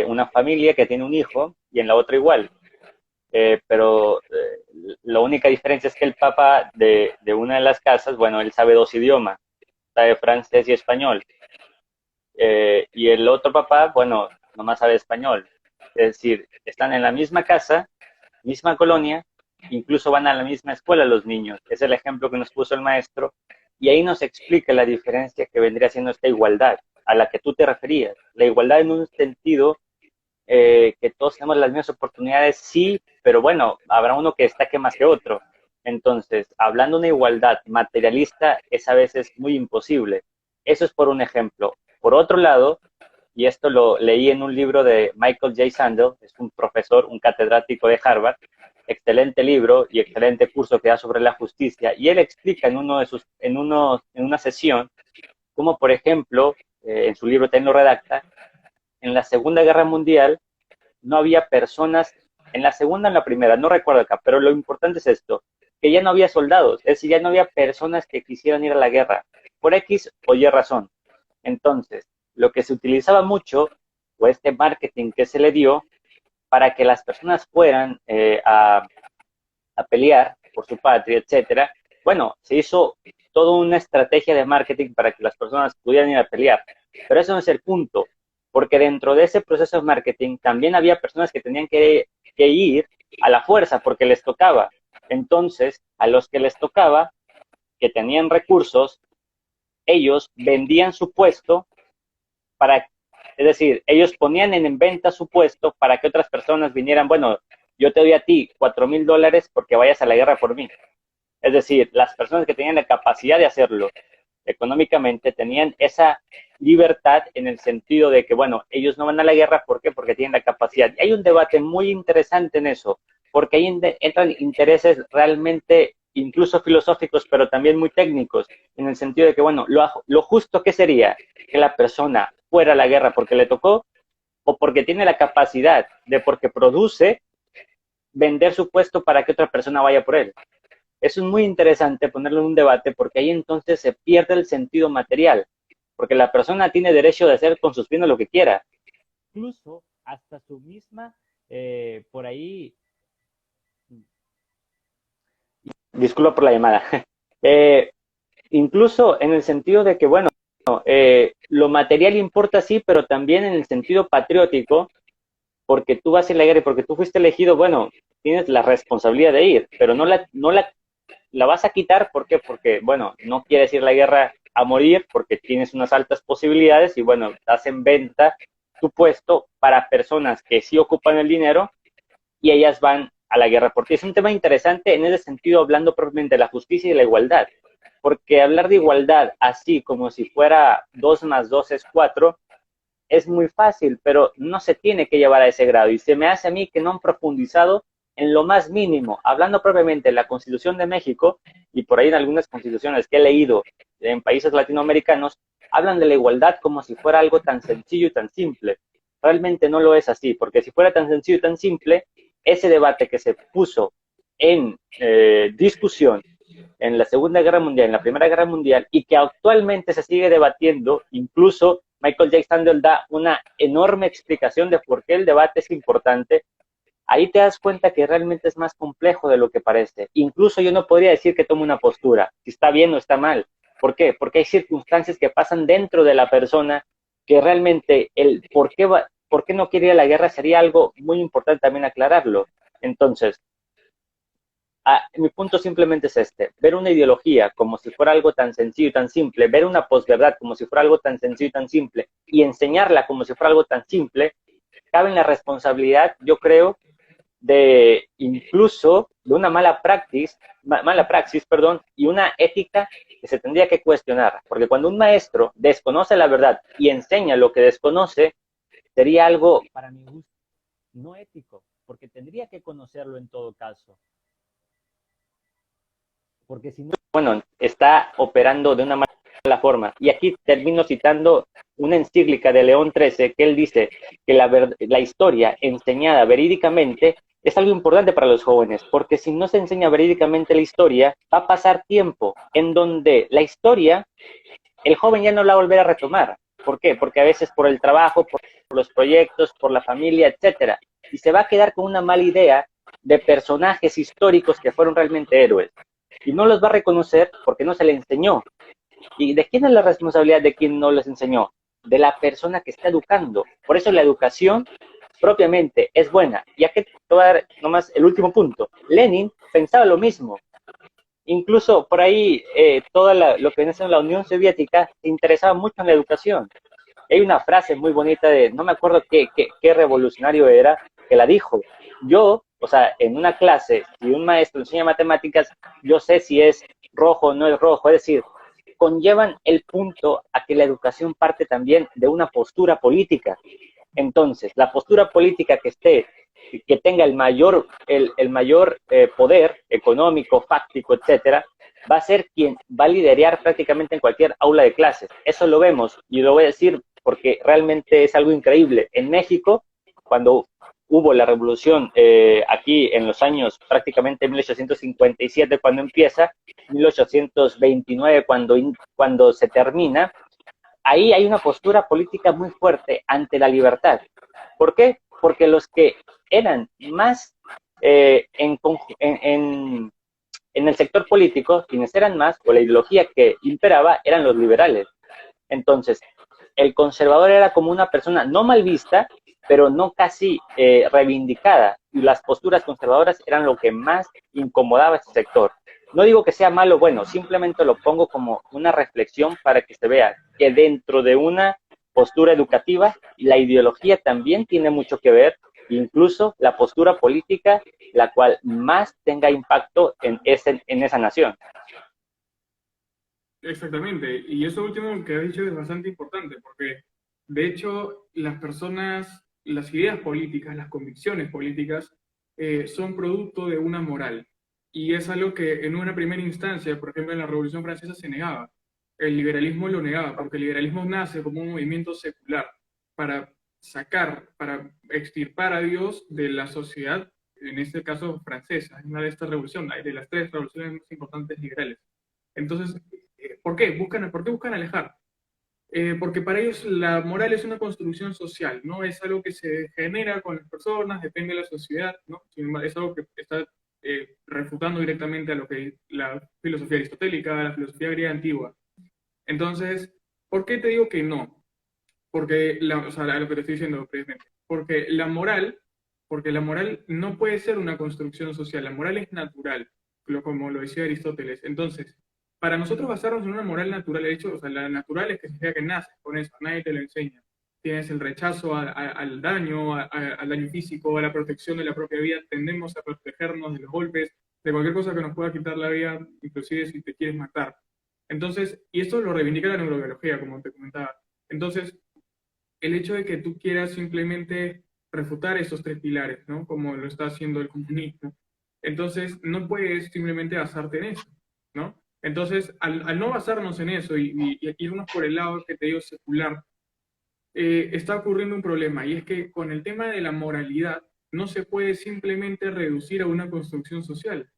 una familia que tiene un hijo y en la otra igual. Pero la única diferencia es que el papá de una de las casas, bueno, él sabe dos idiomas, sabe francés y español. Y el otro papá, bueno, nomás sabe español. Es decir, están en la misma casa, misma colonia, incluso van a la misma escuela los niños. Es el ejemplo que nos puso el maestro. Y ahí nos explica la diferencia que vendría siendo esta igualdad a la que tú te referías. La igualdad en un sentido que todos tenemos las mismas oportunidades, sí, pero bueno, habrá uno que destaque más que otro. Entonces, hablando de una igualdad materialista, es a veces muy imposible. Eso es por un ejemplo. Por otro lado, y esto lo leí en un libro de Michael J. Sandel, es un profesor, un catedrático de Harvard, excelente libro y excelente curso que da sobre la justicia, y él explica en una sesión, como por ejemplo, en su libro también lo redacta, en la Segunda Guerra Mundial no había personas, en la segunda o en la primera, no recuerdo acá, pero lo importante es esto, que ya no había soldados, es decir, ya no había personas que quisieran ir a la guerra, por X o Y razón. Entonces, lo que se utilizaba mucho, o este marketing que se le dio, para que las personas fueran a pelear por su patria, etcétera, bueno, se hizo toda una estrategia de marketing para que las personas pudieran ir a pelear. Pero eso no es el punto, porque dentro de ese proceso de marketing también había personas que tenían que ir a la fuerza porque les tocaba. Entonces, a los que les tocaba, que tenían recursos, ellos vendían su puesto para, es decir, ellos ponían en venta su puesto para que otras personas vinieran, bueno, yo te doy a ti $4,000 porque vayas a la guerra por mí. Es decir, las personas que tenían la capacidad de hacerlo económicamente tenían esa libertad en el sentido de que, bueno, ellos no van a la guerra, ¿por qué? Porque tienen la capacidad. Y hay un debate muy interesante en eso, porque ahí entran intereses realmente incluso filosóficos, pero también muy técnicos, en el sentido de que, bueno, lo justo que sería que la persona fuera a la guerra porque le tocó o porque tiene la capacidad de, porque produce, vender su puesto para que otra persona vaya por él. Eso es muy interesante ponerlo en un debate porque ahí entonces se pierde el sentido material, porque la persona tiene derecho de hacer con sus bienes lo que quiera. Incluso hasta su misma, por ahí, disculpa por la llamada, eh, incluso en el sentido de que, bueno, lo material importa sí, pero también en el sentido patriótico, porque tú vas a ir a la guerra y porque tú fuiste elegido, bueno, tienes la responsabilidad de ir, pero la vas a quitar, ¿por qué? Porque, bueno, no quieres ir a la guerra a morir porque tienes unas altas posibilidades y, bueno, estás en venta tu puesto para personas que sí ocupan el dinero y ellas van a la guerra por ti. Es un tema interesante en ese sentido, hablando propiamente de la justicia y de la igualdad, porque hablar de igualdad así como si fuera 2 más 2 es 4 es muy fácil, pero no se tiene que llevar a ese grado. Y se me hace a mí que no han profundizado en lo más mínimo, hablando propiamente de la Constitución de México, y por ahí en algunas constituciones que he leído en países latinoamericanos, hablan de la igualdad como si fuera algo tan sencillo y tan simple. Realmente no lo es así, porque si fuera tan sencillo y tan simple, ese debate que se puso en discusión en la Segunda Guerra Mundial, en la Primera Guerra Mundial, y que actualmente se sigue debatiendo, incluso Michael J. Sandel da una enorme explicación de por qué el debate es importante, ahí te das cuenta que realmente es más complejo de lo que parece. Incluso yo no podría decir que tome una postura, si está bien o está mal. ¿Por qué? Porque hay circunstancias que pasan dentro de la persona que realmente el por qué no quiere ir a la guerra sería algo muy importante también aclararlo. Entonces, mi punto simplemente es este, ver una ideología como si fuera algo tan sencillo y tan simple, ver una posverdad como si fuera algo tan sencillo y tan simple, y enseñarla como si fuera algo tan simple, cabe en la responsabilidad, yo creo, de incluso de una mala praxis, perdón, y una ética que se tendría que cuestionar, porque cuando un maestro desconoce la verdad y enseña lo que desconoce, sería algo, para mi gusto, no ético, porque tendría que conocerlo en todo caso. Porque si no, bueno, está operando de una mala forma. Y aquí termino citando una encíclica de León XIII que él dice que la historia enseñada verídicamente es algo importante para los jóvenes, porque si no se enseña verídicamente la historia, va a pasar tiempo en donde la historia, el joven ya no la va a volver a retomar. ¿Por qué? Porque a veces por el trabajo, por los proyectos, por la familia, etcétera. Y se va a quedar con una mala idea de personajes históricos que fueron realmente héroes y no los va a reconocer porque no se le enseñó. ¿Y de quién es la responsabilidad de quien no les enseñó? De la persona que está educando. Por eso la educación propiamente es buena. Y aquí te voy a dar nomás el último punto. Lenin pensaba lo mismo. Incluso por ahí todo lo que viene siendo la Unión Soviética se interesaba mucho en la educación. Hay una frase muy bonita de, no me acuerdo qué revolucionario era, que la dijo. Yo, o sea, en una clase, si un maestro enseña matemáticas, yo sé si es rojo o no es rojo. Es decir, conllevan el punto a que la educación parte también de una postura política. Entonces, la postura política que tenga el mayor poder económico, fáctico, etcétera, va a ser quien va a liderar prácticamente en cualquier aula de clases. Eso lo vemos y lo voy a decir porque realmente es algo increíble. En México, cuando hubo la revolución aquí en los años prácticamente 1857 cuando empieza, 1829 cuando se termina, ahí hay una postura política muy fuerte ante la libertad. ¿Por qué? Porque los que eran más en el sector político, quienes eran más, o la ideología que imperaba, eran los liberales. Entonces, el conservador era como una persona no mal vista, pero no casi reivindicada. Y las posturas conservadoras eran lo que más incomodaba a ese sector. No digo que sea malo o bueno, simplemente lo pongo como una reflexión para que se vea que dentro de una postura educativa, la ideología también tiene mucho que ver, incluso la postura política, la cual más tenga impacto en esa nación. Exactamente, y eso último que has dicho es bastante importante, porque de hecho las personas, las ideas políticas, las convicciones políticas son producto de una moral. Y es algo que en una primera instancia, por ejemplo, en la Revolución Francesa se negaba. El liberalismo lo negaba, porque el liberalismo nace como un movimiento secular para sacar, para extirpar a Dios de la sociedad, en este caso francesa, en una de estas revoluciones, de las tres revoluciones más importantes liberales. Entonces, ¿por qué buscan alejar? Porque para ellos la moral es una construcción social, ¿no? Es algo que se genera con las personas, depende de la sociedad, ¿no? Sin embargo, es algo que está refutando directamente a lo que la filosofía aristotélica, la filosofía griega antigua. Entonces, ¿por qué te digo que no? Porque, o sea, lo que te estoy diciendo previamente, porque la moral no puede ser una construcción social, la moral es natural, como lo decía Aristóteles. Entonces, para nosotros basarnos en una moral natural, de hecho, o sea, la natural es que significa que naces con eso, nadie te lo enseña. Tienes el rechazo al daño, al daño físico, a la protección de la propia vida, tendemos a protegernos de los golpes, de cualquier cosa que nos pueda quitar la vida, inclusive si te quieres matar. Entonces, y esto lo reivindica la neurobiología, como te comentaba. Entonces, el hecho de que tú quieras simplemente refutar esos tres pilares, ¿no? Como lo está haciendo el comunismo. Entonces, no puedes simplemente basarte en eso, ¿no? Entonces, al no basarnos en eso y irnos por el lado que te digo secular, está ocurriendo un problema, y es que con el tema de la moralidad no se puede simplemente reducir a una construcción social,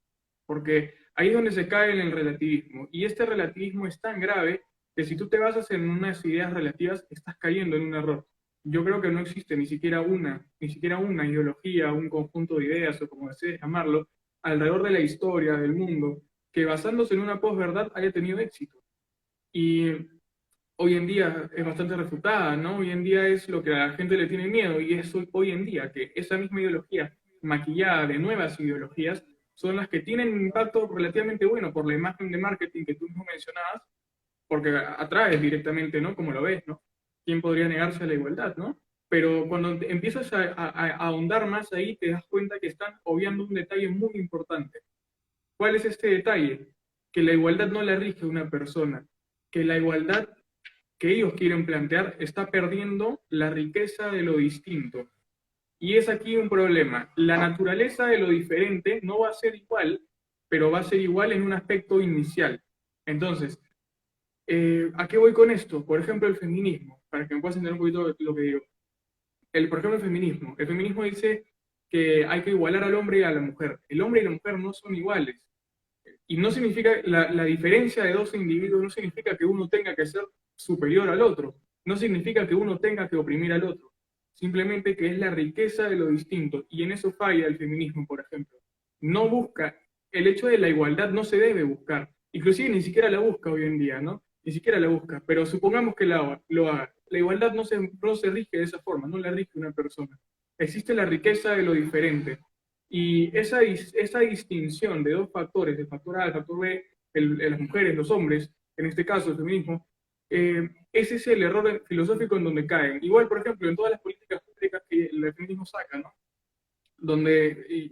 porque ahí es donde se cae en el relativismo, y este relativismo es tan grave que si tú te basas en unas ideas relativas, estás cayendo en un error. Yo creo que no existe ni siquiera una ideología, un conjunto de ideas, o como desees llamarlo, alrededor de la historia del mundo, que basándose en una posverdad haya tenido éxito. Y hoy en día es bastante refutada, ¿no? Hoy en día es lo que a la gente le tiene miedo, y es hoy en día que esa misma ideología maquillada de nuevas ideologías son las que tienen un impacto relativamente bueno por la imagen de marketing que tú mismo mencionabas, porque atraes directamente, ¿no? Como lo ves, ¿no? ¿Quién podría negarse a la igualdad, ¿no? Pero cuando empiezas a ahondar más ahí, te das cuenta que están obviando un detalle muy importante. ¿Cuál es este detalle? Que la igualdad no la rige una persona, que la igualdad que ellos quieren plantear está perdiendo la riqueza de lo distinto. Y es aquí un problema. La naturaleza de lo diferente no va a ser igual, pero va a ser igual en un aspecto inicial. Entonces, ¿a qué voy con esto? Por ejemplo, el feminismo, para que me puedas entender un poquito lo que digo. Por ejemplo, el feminismo. El feminismo dice que hay que igualar al hombre y a la mujer. El hombre y la mujer no son iguales. Y no significa, la diferencia de dos individuos no significa que uno tenga que ser superior al otro, no significa que uno tenga que oprimir al otro, simplemente que es la riqueza de lo distinto, y en eso falla el feminismo, por ejemplo. No busca, el hecho de la igualdad no se debe buscar, inclusive ni siquiera la busca hoy en día, ¿no? Ni siquiera la busca, pero supongamos que lo haga. La igualdad no se rige de esa forma, no la rige una persona. Existe la riqueza de lo diferente, y esa distinción de dos factores, el factor A, el factor B, las mujeres, los hombres, en este caso el feminismo, ese es el error filosófico en donde caen. Igual, por ejemplo, en todas las políticas públicas que el feminismo saca, ¿no?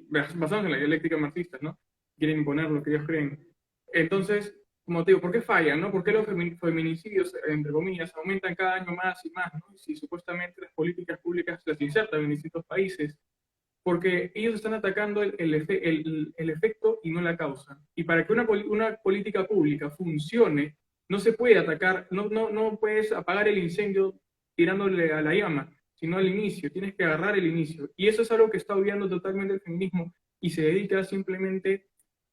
Basados en la dialéctica marxista, ¿no? Quieren imponer lo que ellos creen. Entonces, como te digo, ¿por qué fallan, no? ¿Por qué los feminicidios, entre comillas, aumentan cada año más y más, ¿no? Si supuestamente las políticas públicas las insertan en distintos países, porque ellos están atacando el efecto y no la causa. Y para que una política pública funcione, no se puede atacar, no puedes apagar el incendio tirándole a la llama, sino al inicio, tienes que agarrar el inicio. Y eso es algo que está obviando totalmente el feminismo, y se dedica simplemente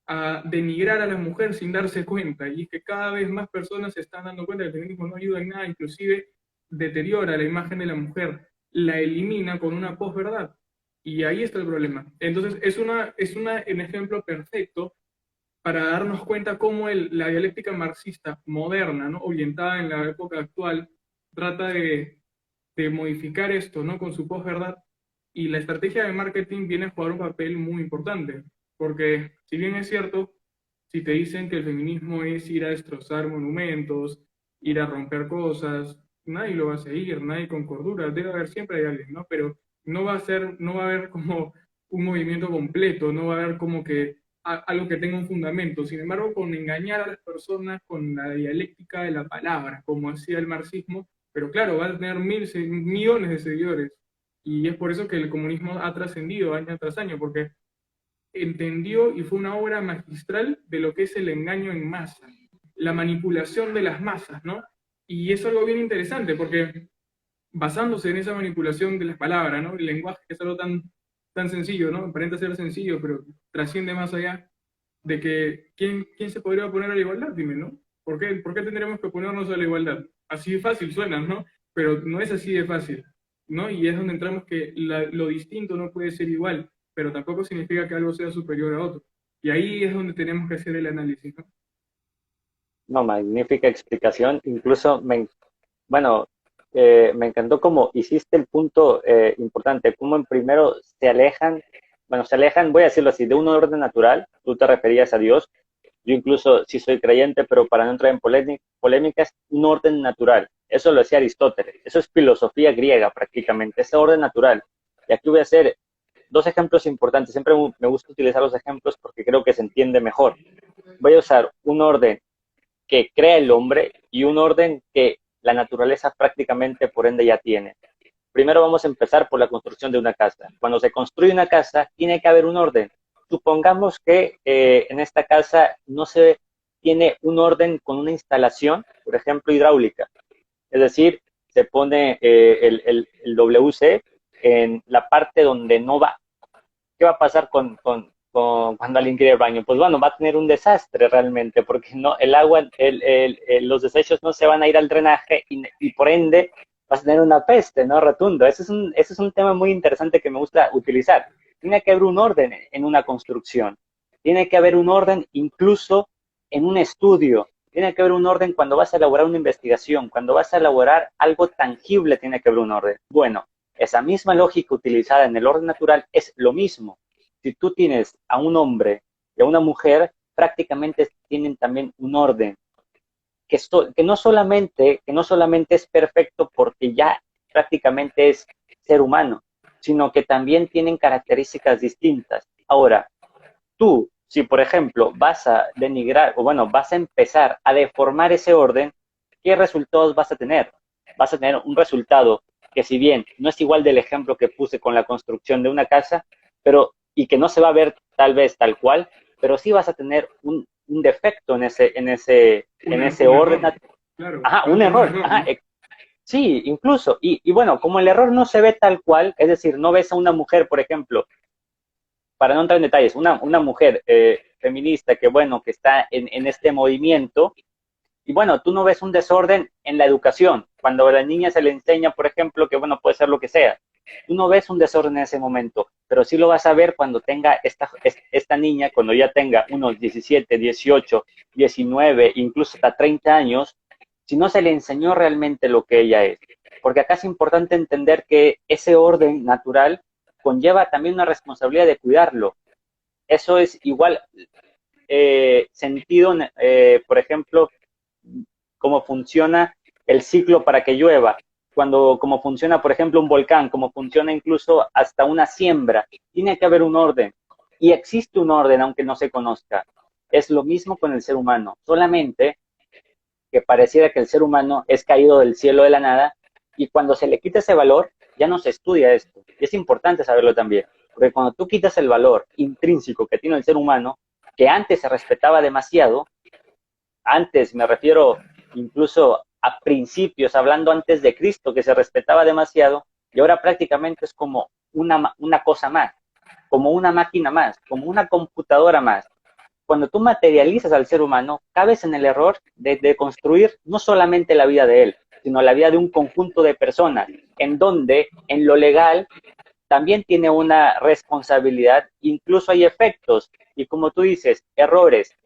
a denigrar a la mujer sin darse cuenta. Y es que cada vez más personas se están dando cuenta que el feminismo no ayuda en nada, inclusive deteriora la imagen de la mujer, la elimina con una posverdad. Y ahí está el problema. Entonces, un ejemplo perfecto para darnos cuenta cómo la dialéctica marxista moderna, ¿no? Orientada en la época actual, trata de modificar esto, ¿no? Con su posverdad. Y la estrategia de marketing viene a jugar un papel muy importante, porque si bien es cierto, si te dicen que el feminismo es ir a destrozar monumentos, ir a romper cosas, nadie lo va a seguir, nadie con cordura, debe haber siempre hay alguien, ¿no? Pero no va a haber como un movimiento completo, no va a haber como que algo que tenga un fundamento. Sin embargo, con engañar a las personas con la dialéctica de la palabra, como hacía el marxismo, pero claro, va a tener millones de seguidores. Y es por eso que el comunismo ha trascendido año tras año, porque entendió y fue una obra magistral de lo que es el engaño en masa, la manipulación de las masas, ¿no? Y es algo bien interesante porque basándose en esa manipulación de las palabras, ¿no? El lenguaje que es algo tan sencillo, ¿no? Aparenta ser sencillo, pero trasciende más allá de que ¿quién se podría oponer a la igualdad? Dime, ¿no? ¿Por qué tendríamos que oponernos a la igualdad? Así de fácil suena, ¿no? Pero no es así de fácil, ¿no? Y es donde entramos que lo distinto no puede ser igual, pero tampoco significa que algo sea superior a otro. Y ahí es donde tenemos que hacer el análisis, ¿no? No, magnífica explicación. Incluso bueno, me encantó cómo hiciste el punto importante, cómo en primero se alejan, bueno, se alejan, voy a decirlo así, de un orden natural, tú te referías a Dios, yo incluso sí soy creyente, pero para no entrar en polémicas, un orden natural, eso lo decía Aristóteles, eso es filosofía griega prácticamente, ese orden natural. Y aquí voy a hacer dos ejemplos importantes, siempre me gusta utilizar los ejemplos porque creo que se entiende mejor. Voy a usar un orden que crea el hombre y un orden que la naturaleza prácticamente por ende ya tiene. Primero vamos a empezar por la construcción de una casa. Cuando se construye una casa, tiene que haber un orden. Supongamos que en esta casa no se tiene un orden con una instalación, por ejemplo, hidráulica. Es decir, se pone el WC en la parte donde no va. ¿Qué va a pasar cuando alguien quiere ir al baño? Pues bueno, va a tener un desastre realmente, porque no, el agua, los desechos no se van a ir al drenaje y por ende vas a tener una peste, ¿no? Rotundo. Ese es un tema muy interesante que me gusta utilizar. Tiene que haber un orden en una construcción. Tiene que haber un orden incluso en un estudio. Tiene que haber un orden cuando vas a elaborar una investigación. Cuando vas a elaborar algo tangible, tiene que haber un orden. Bueno, esa misma lógica utilizada en el orden natural es lo mismo. Si tú tienes a un hombre y a una mujer, prácticamente tienen también un orden que no solamente es perfecto porque ya prácticamente es ser humano, sino que también tienen características distintas. Ahora, tú, si por ejemplo vas a denigrar, o bueno, vas a empezar a deformar ese orden, ¿qué resultados vas a tener? Vas a tener un resultado que si bien no es igual del ejemplo que puse con la construcción de una casa, pero y que no se va a ver tal vez tal cual, pero sí vas a tener un defecto en ese Un orden. error, claro, Ajá, vas a un tener un error. error, Ajá, ¿no? sí, incluso. Y bueno, como el error no se ve tal cual, es decir, no ves a una mujer, por ejemplo, para no entrar en detalles, una mujer feminista que, bueno, que está en este movimiento, y bueno, tú no ves un desorden en la educación, cuando a la niña se le enseña, por ejemplo, que bueno, puede ser lo que sea. Tú no ves un desorden en ese momento, pero sí lo vas a ver cuando tenga esta niña, cuando ya tenga unos 17, 18, 19, incluso hasta 30 años, si no se le enseñó realmente lo que ella es. Porque acá es importante entender que ese orden natural conlleva también una responsabilidad de cuidarlo. Eso es igual sentido, por ejemplo, cómo funciona el ciclo para que llueva, cómo funciona, por ejemplo, un volcán, cómo funciona incluso hasta una siembra. Tiene que haber un orden. Y existe un orden, aunque no se conozca. Es lo mismo con el ser humano, solamente que pareciera que el ser humano es caído del cielo de la nada y cuando se le quita ese valor, ya no se estudia esto. Y es importante saberlo también, porque cuando tú quitas el valor intrínseco que tiene el ser humano, que antes se respetaba demasiado, antes me refiero incluso a principios, hablando antes de Cristo, que se respetaba demasiado, y ahora prácticamente es como una cosa más, como una máquina más, como una computadora más. Cuando tú materializas al ser humano, cabes en el error de construir no solamente la vida de él, sino la vida de un conjunto de personas, en donde en lo legal también tiene una responsabilidad, incluso hay efectos, y como tú dices, errores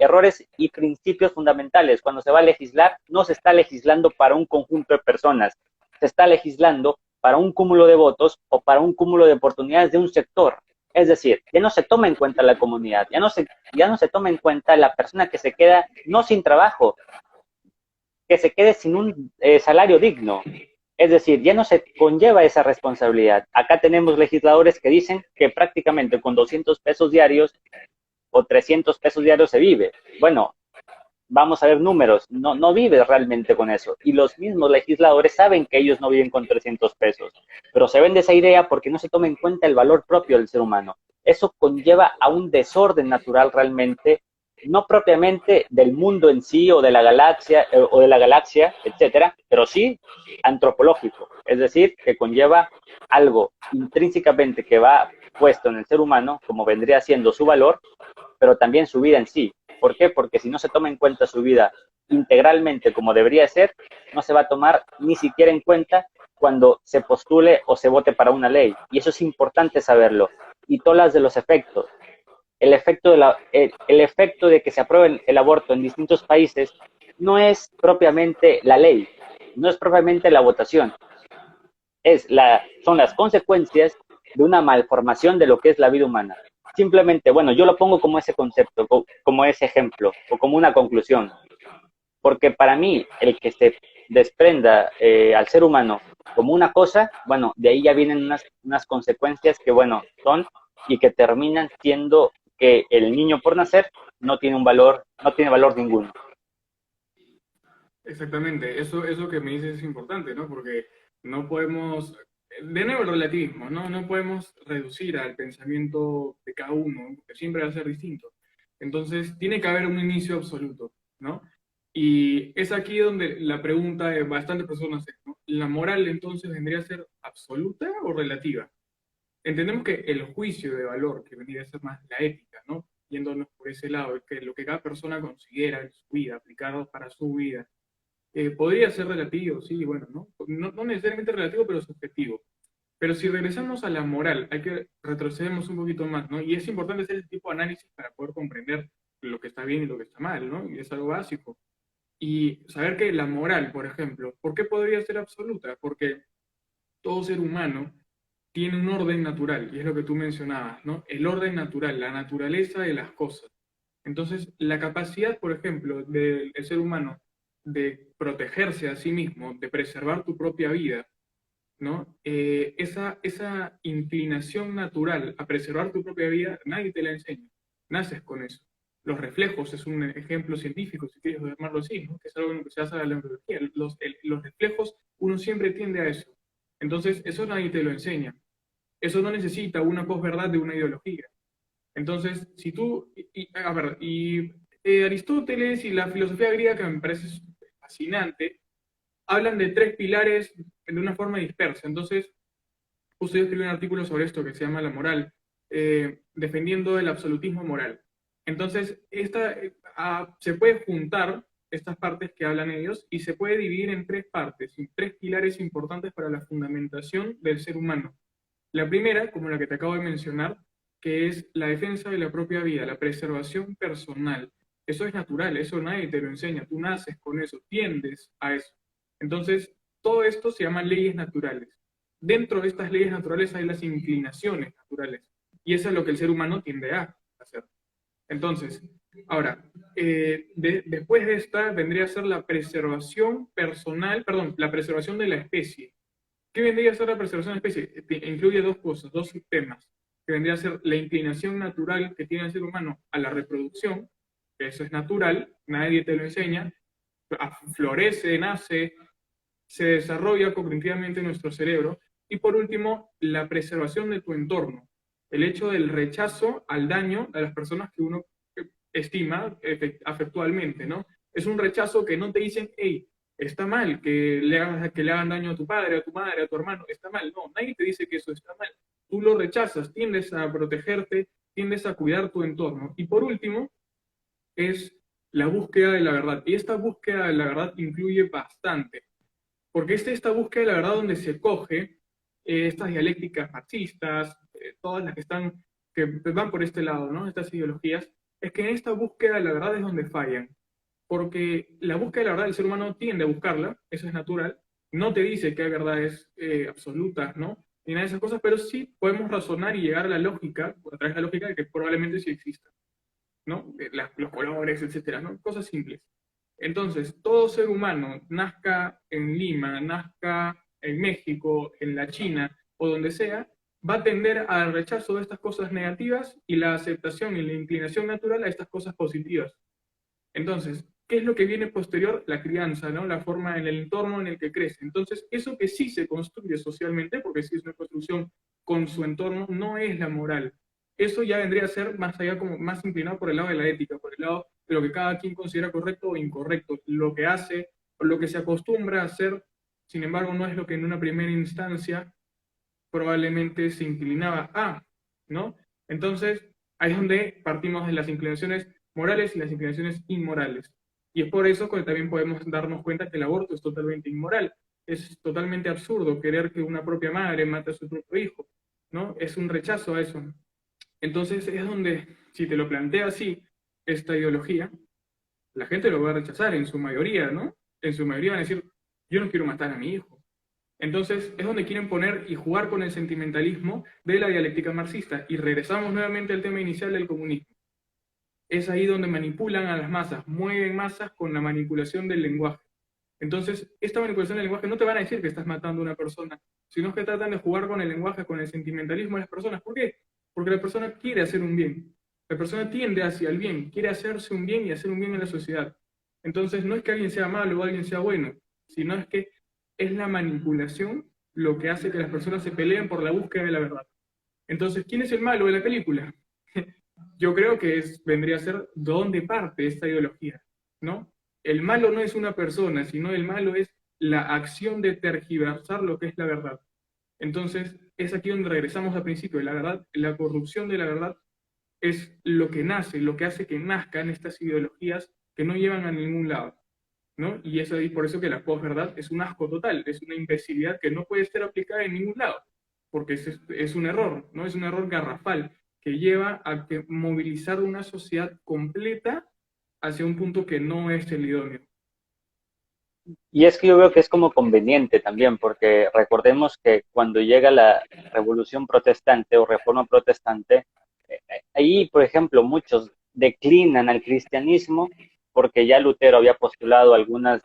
y principios fundamentales. Cuando se va a legislar, no se está legislando para un conjunto de personas, se está legislando para un cúmulo de votos o para un cúmulo de oportunidades de un sector. Es decir, ya no se toma en cuenta la comunidad, ya no se toma en cuenta la persona que se queda no sin trabajo, que se quede sin un salario digno. Es decir, ya no se conlleva esa responsabilidad. Acá tenemos legisladores que dicen que prácticamente con 200 pesos diarios o 300 pesos diarios se vive. Bueno, vamos a ver números, no vive realmente con eso. Y los mismos legisladores saben que ellos no viven con 300 pesos, pero se vende esa idea porque no se toma en cuenta el valor propio del ser humano. eso conlleva a un desorden natural realmente, no propiamente del mundo en sí o de la galaxia, etcétera, pero sí antropológico, es decir, que conlleva algo intrínsecamente que va puesto en el ser humano, como vendría siendo su valor, pero también su vida en sí. ¿Por qué? Porque si no se toma en cuenta su vida integralmente como debería ser, no se va a tomar ni siquiera en cuenta cuando se postule o se vote para una ley. Y eso es importante saberlo. Y todas de los efectos. El efecto de que se apruebe el aborto en distintos países no es propiamente la ley, no es propiamente la votación, son las consecuencias de una malformación de lo que es la vida humana. Simplemente, bueno, yo lo pongo como ese concepto, como ese ejemplo, o como una conclusión, porque para mí el que se desprenda al ser humano como una cosa, bueno, de ahí ya vienen unas consecuencias que, bueno, son y que terminan siendo que el niño por nacer no tiene un valor, no tiene valor ninguno. Exactamente, eso que me dices es importante, ¿no? Porque no podemos, de nuevo el relativismo, ¿no? No podemos reducir al pensamiento de cada uno, que siempre va a ser distinto. Entonces, tiene que haber un inicio absoluto, ¿no? Y es aquí donde la pregunta de bastantes personas es, ¿no? ¿La moral entonces vendría a ser absoluta o relativa? Entendemos que el juicio de valor, que vendría a ser más la ética, ¿no? Yéndonos por ese lado, es que lo que cada persona considera en su vida, aplicado para su vida, podría ser relativo, sí, bueno, ¿no? No necesariamente relativo, pero subjetivo. Pero si regresamos a la moral, hay que retrocedemos un poquito más, ¿no? Y es importante hacer ese tipo de análisis para poder comprender lo que está bien y lo que está mal, ¿no? Y es algo básico. Y saber que la moral, por ejemplo, ¿por qué podría ser absoluta? Porque todo ser humano tiene un orden natural, y es lo que tú mencionabas, ¿no? El orden natural, la naturaleza de las cosas. Entonces, la capacidad, por ejemplo, del ser humano de protegerse a sí mismo, de preservar tu propia vida, ¿no? Esa inclinación natural a preservar tu propia vida, nadie te la enseña. Naces con eso. Los reflejos es un ejemplo científico, si quieres llamarlo así, ¿no? Que es algo en lo que se basa la neurología. Los reflejos, uno siempre tiende a eso. Entonces, eso nadie te lo enseña. Eso no necesita una posverdad de una ideología. Entonces, si tú, a ver, Aristóteles y la filosofía griega, que me parece fascinante, hablan de tres pilares de una forma dispersa. Entonces, justo yo escribí un artículo sobre esto que se llama La moral, defendiendo el absolutismo moral. Entonces, se puede juntar estas partes que hablan ellos y se puede dividir en tres partes, en tres pilares importantes para la fundamentación del ser humano. La primera, como la que te acabo de mencionar, que es la defensa de la propia vida, la preservación personal. Eso es natural, eso nadie te lo enseña, tú naces con eso, tiendes a eso. Entonces, todo esto se llaman leyes naturales. Dentro de estas leyes naturales hay las inclinaciones naturales, y eso es lo que el ser humano tiende a hacer. Entonces, ahora, después de esta vendría a ser la preservación personal, perdón, la preservación de la especie. ¿Qué vendría a ser la preservación de la especie? Incluye dos cosas, dos sistemas, que vendría a ser la inclinación natural que tiene el ser humano a la reproducción, que eso es natural, nadie te lo enseña, florece, nace, se desarrolla cognitivamente en nuestro cerebro. Y por último, la preservación de tu entorno, el hecho del rechazo al daño a las personas que uno estima afectualmente, ¿no? Es un rechazo que no te dicen, hey, está mal que le hagan daño a tu padre, a tu madre, a tu hermano, está mal. No, nadie te dice que eso está mal. Tú lo rechazas, tiendes a protegerte, tiendes a cuidar tu entorno. Y por último, es la búsqueda de la verdad. Y esta búsqueda de la verdad incluye bastante, porque es esta búsqueda de la verdad donde se coge estas dialécticas marxistas, todas las que están, que van por este lado, ¿no? Estas ideologías, es que en esta búsqueda de la verdad es donde fallan, porque la búsqueda de la verdad del ser humano tiende a buscarla, eso es natural, no te dice que hay verdades absolutas, ¿no? Ni nada de esas cosas, pero sí podemos razonar y llegar a la lógica, a través de la lógica de que probablemente sí exista, ¿no? Los colores, etcétera, ¿no? Cosas simples. Entonces, todo ser humano, nazca en Lima, nazca en México, en la China o donde sea, va a tender al rechazo de estas cosas negativas y la aceptación y la inclinación natural a estas cosas positivas. Entonces, ¿qué es lo que viene posterior? La crianza, ¿no? La forma en el entorno en el que crece. Entonces, eso que sí se construye socialmente, porque sí es una construcción con su entorno, no es la moral. Eso ya vendría a ser más allá, como más inclinado por el lado de la ética, por el lado de lo que cada quien considera correcto o incorrecto, lo que hace o lo que se acostumbra a hacer, sin embargo, no es lo que en una primera instancia probablemente se inclinaba a, ¿no? Entonces, ahí es donde partimos de las inclinaciones morales y las inclinaciones inmorales. Y es por eso que también podemos darnos cuenta que el aborto es totalmente inmoral. Es totalmente absurdo querer que una propia madre mate a su propio hijo, ¿no? Es un rechazo a eso. Entonces es donde, si te lo plantea así, esta ideología, la gente lo va a rechazar en su mayoría, ¿no? En su mayoría van a decir, yo no quiero matar a mi hijo. Entonces es donde quieren poner y jugar con el sentimentalismo de la dialéctica marxista. Y regresamos nuevamente al tema inicial del comunismo. Es ahí donde manipulan a las masas, mueven masas con la manipulación del lenguaje. Entonces, esta manipulación del lenguaje no te van a decir que estás matando a una persona, sino que tratan de jugar con el lenguaje, con el sentimentalismo de las personas. ¿Por qué? Porque la persona quiere hacer un bien. La persona tiende hacia el bien, quiere hacerse un bien y hacer un bien en la sociedad. Entonces, no es que alguien sea malo o alguien sea bueno, sino es que es la manipulación lo que hace que las personas se peleen por la búsqueda de la verdad. Entonces, ¿quién es el malo de la película? Yo creo que vendría a ser dónde parte esta ideología, ¿no? El malo no es una persona, sino el malo es la acción de tergiversar lo que es la verdad. Entonces, es aquí donde regresamos al principio de la verdad. La corrupción de la verdad es lo que nace, lo que hace que nazcan estas ideologías que no llevan a ningún lado, ¿no? Y es ahí por eso que la posverdad es un asco total, es una imbecilidad que no puede ser aplicada en ningún lado, porque es un error, ¿no? Es un error garrafal que lleva a que movilizar una sociedad completa hacia un punto que no es el idóneo. Y es que yo veo que es como conveniente también, porque recordemos que cuando llega la revolución protestante o reforma protestante, ahí, por ejemplo, muchos declinan al cristianismo porque ya Lutero había postulado algunas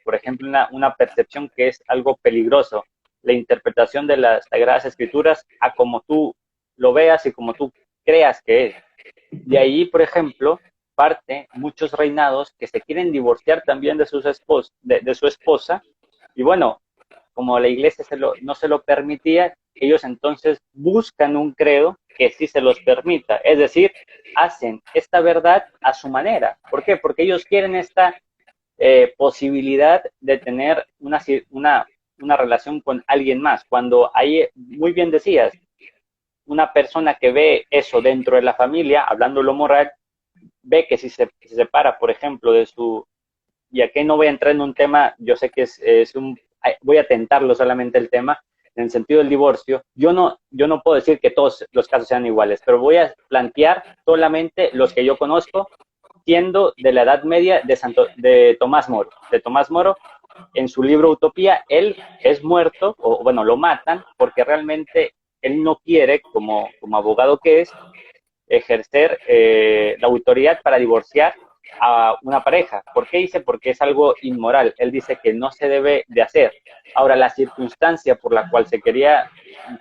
por ejemplo, una percepción que es algo peligroso, la interpretación de las Sagradas Escrituras a como tú lo veas y como tú creas que es. De ahí, por ejemplo, parte muchos reinados que se quieren divorciar también de de su esposa, y bueno, como la iglesia no se lo permitía, ellos entonces buscan un credo que sí se los permita, es decir, hacen esta verdad a su manera. ¿Por qué? Porque ellos quieren esta posibilidad de tener una relación con alguien más. Cuando ahí, muy bien decías, una persona que ve eso dentro de la familia, hablando lo moral, ve que si se separa, por ejemplo, de su, y aquí no voy a entrar en un tema, yo sé que voy a tentarlo solamente el tema, en el sentido del divorcio, yo no puedo decir que todos los casos sean iguales, pero voy a plantear solamente los que yo conozco, siendo de la Edad Media de Tomás Moro. De Tomás Moro, en su libro Utopía, él es muerto, o bueno, lo matan, porque realmente él no quiere, como abogado que es, ejercer la autoridad para divorciar a una pareja. ¿Por qué dice? Porque es algo inmoral. Él dice que no se debe de hacer. Ahora, la circunstancia por la cual se quería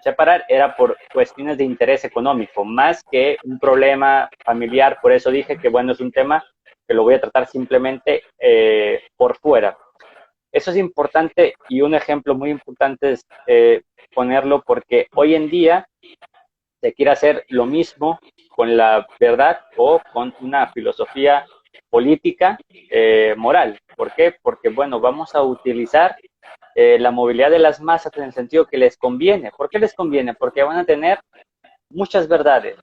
separar era por cuestiones de interés económico, más que un problema familiar. Por eso dije que, bueno, es un tema que lo voy a tratar simplemente por fuera. Eso es importante y un ejemplo muy importante es ponerlo porque hoy en día se quiere hacer lo mismo con la verdad o con una filosofía política moral. ¿Por qué? Porque, bueno, vamos a utilizar la movilidad de las masas en el sentido que les conviene. ¿Por qué les conviene? Porque van a tener muchas verdades.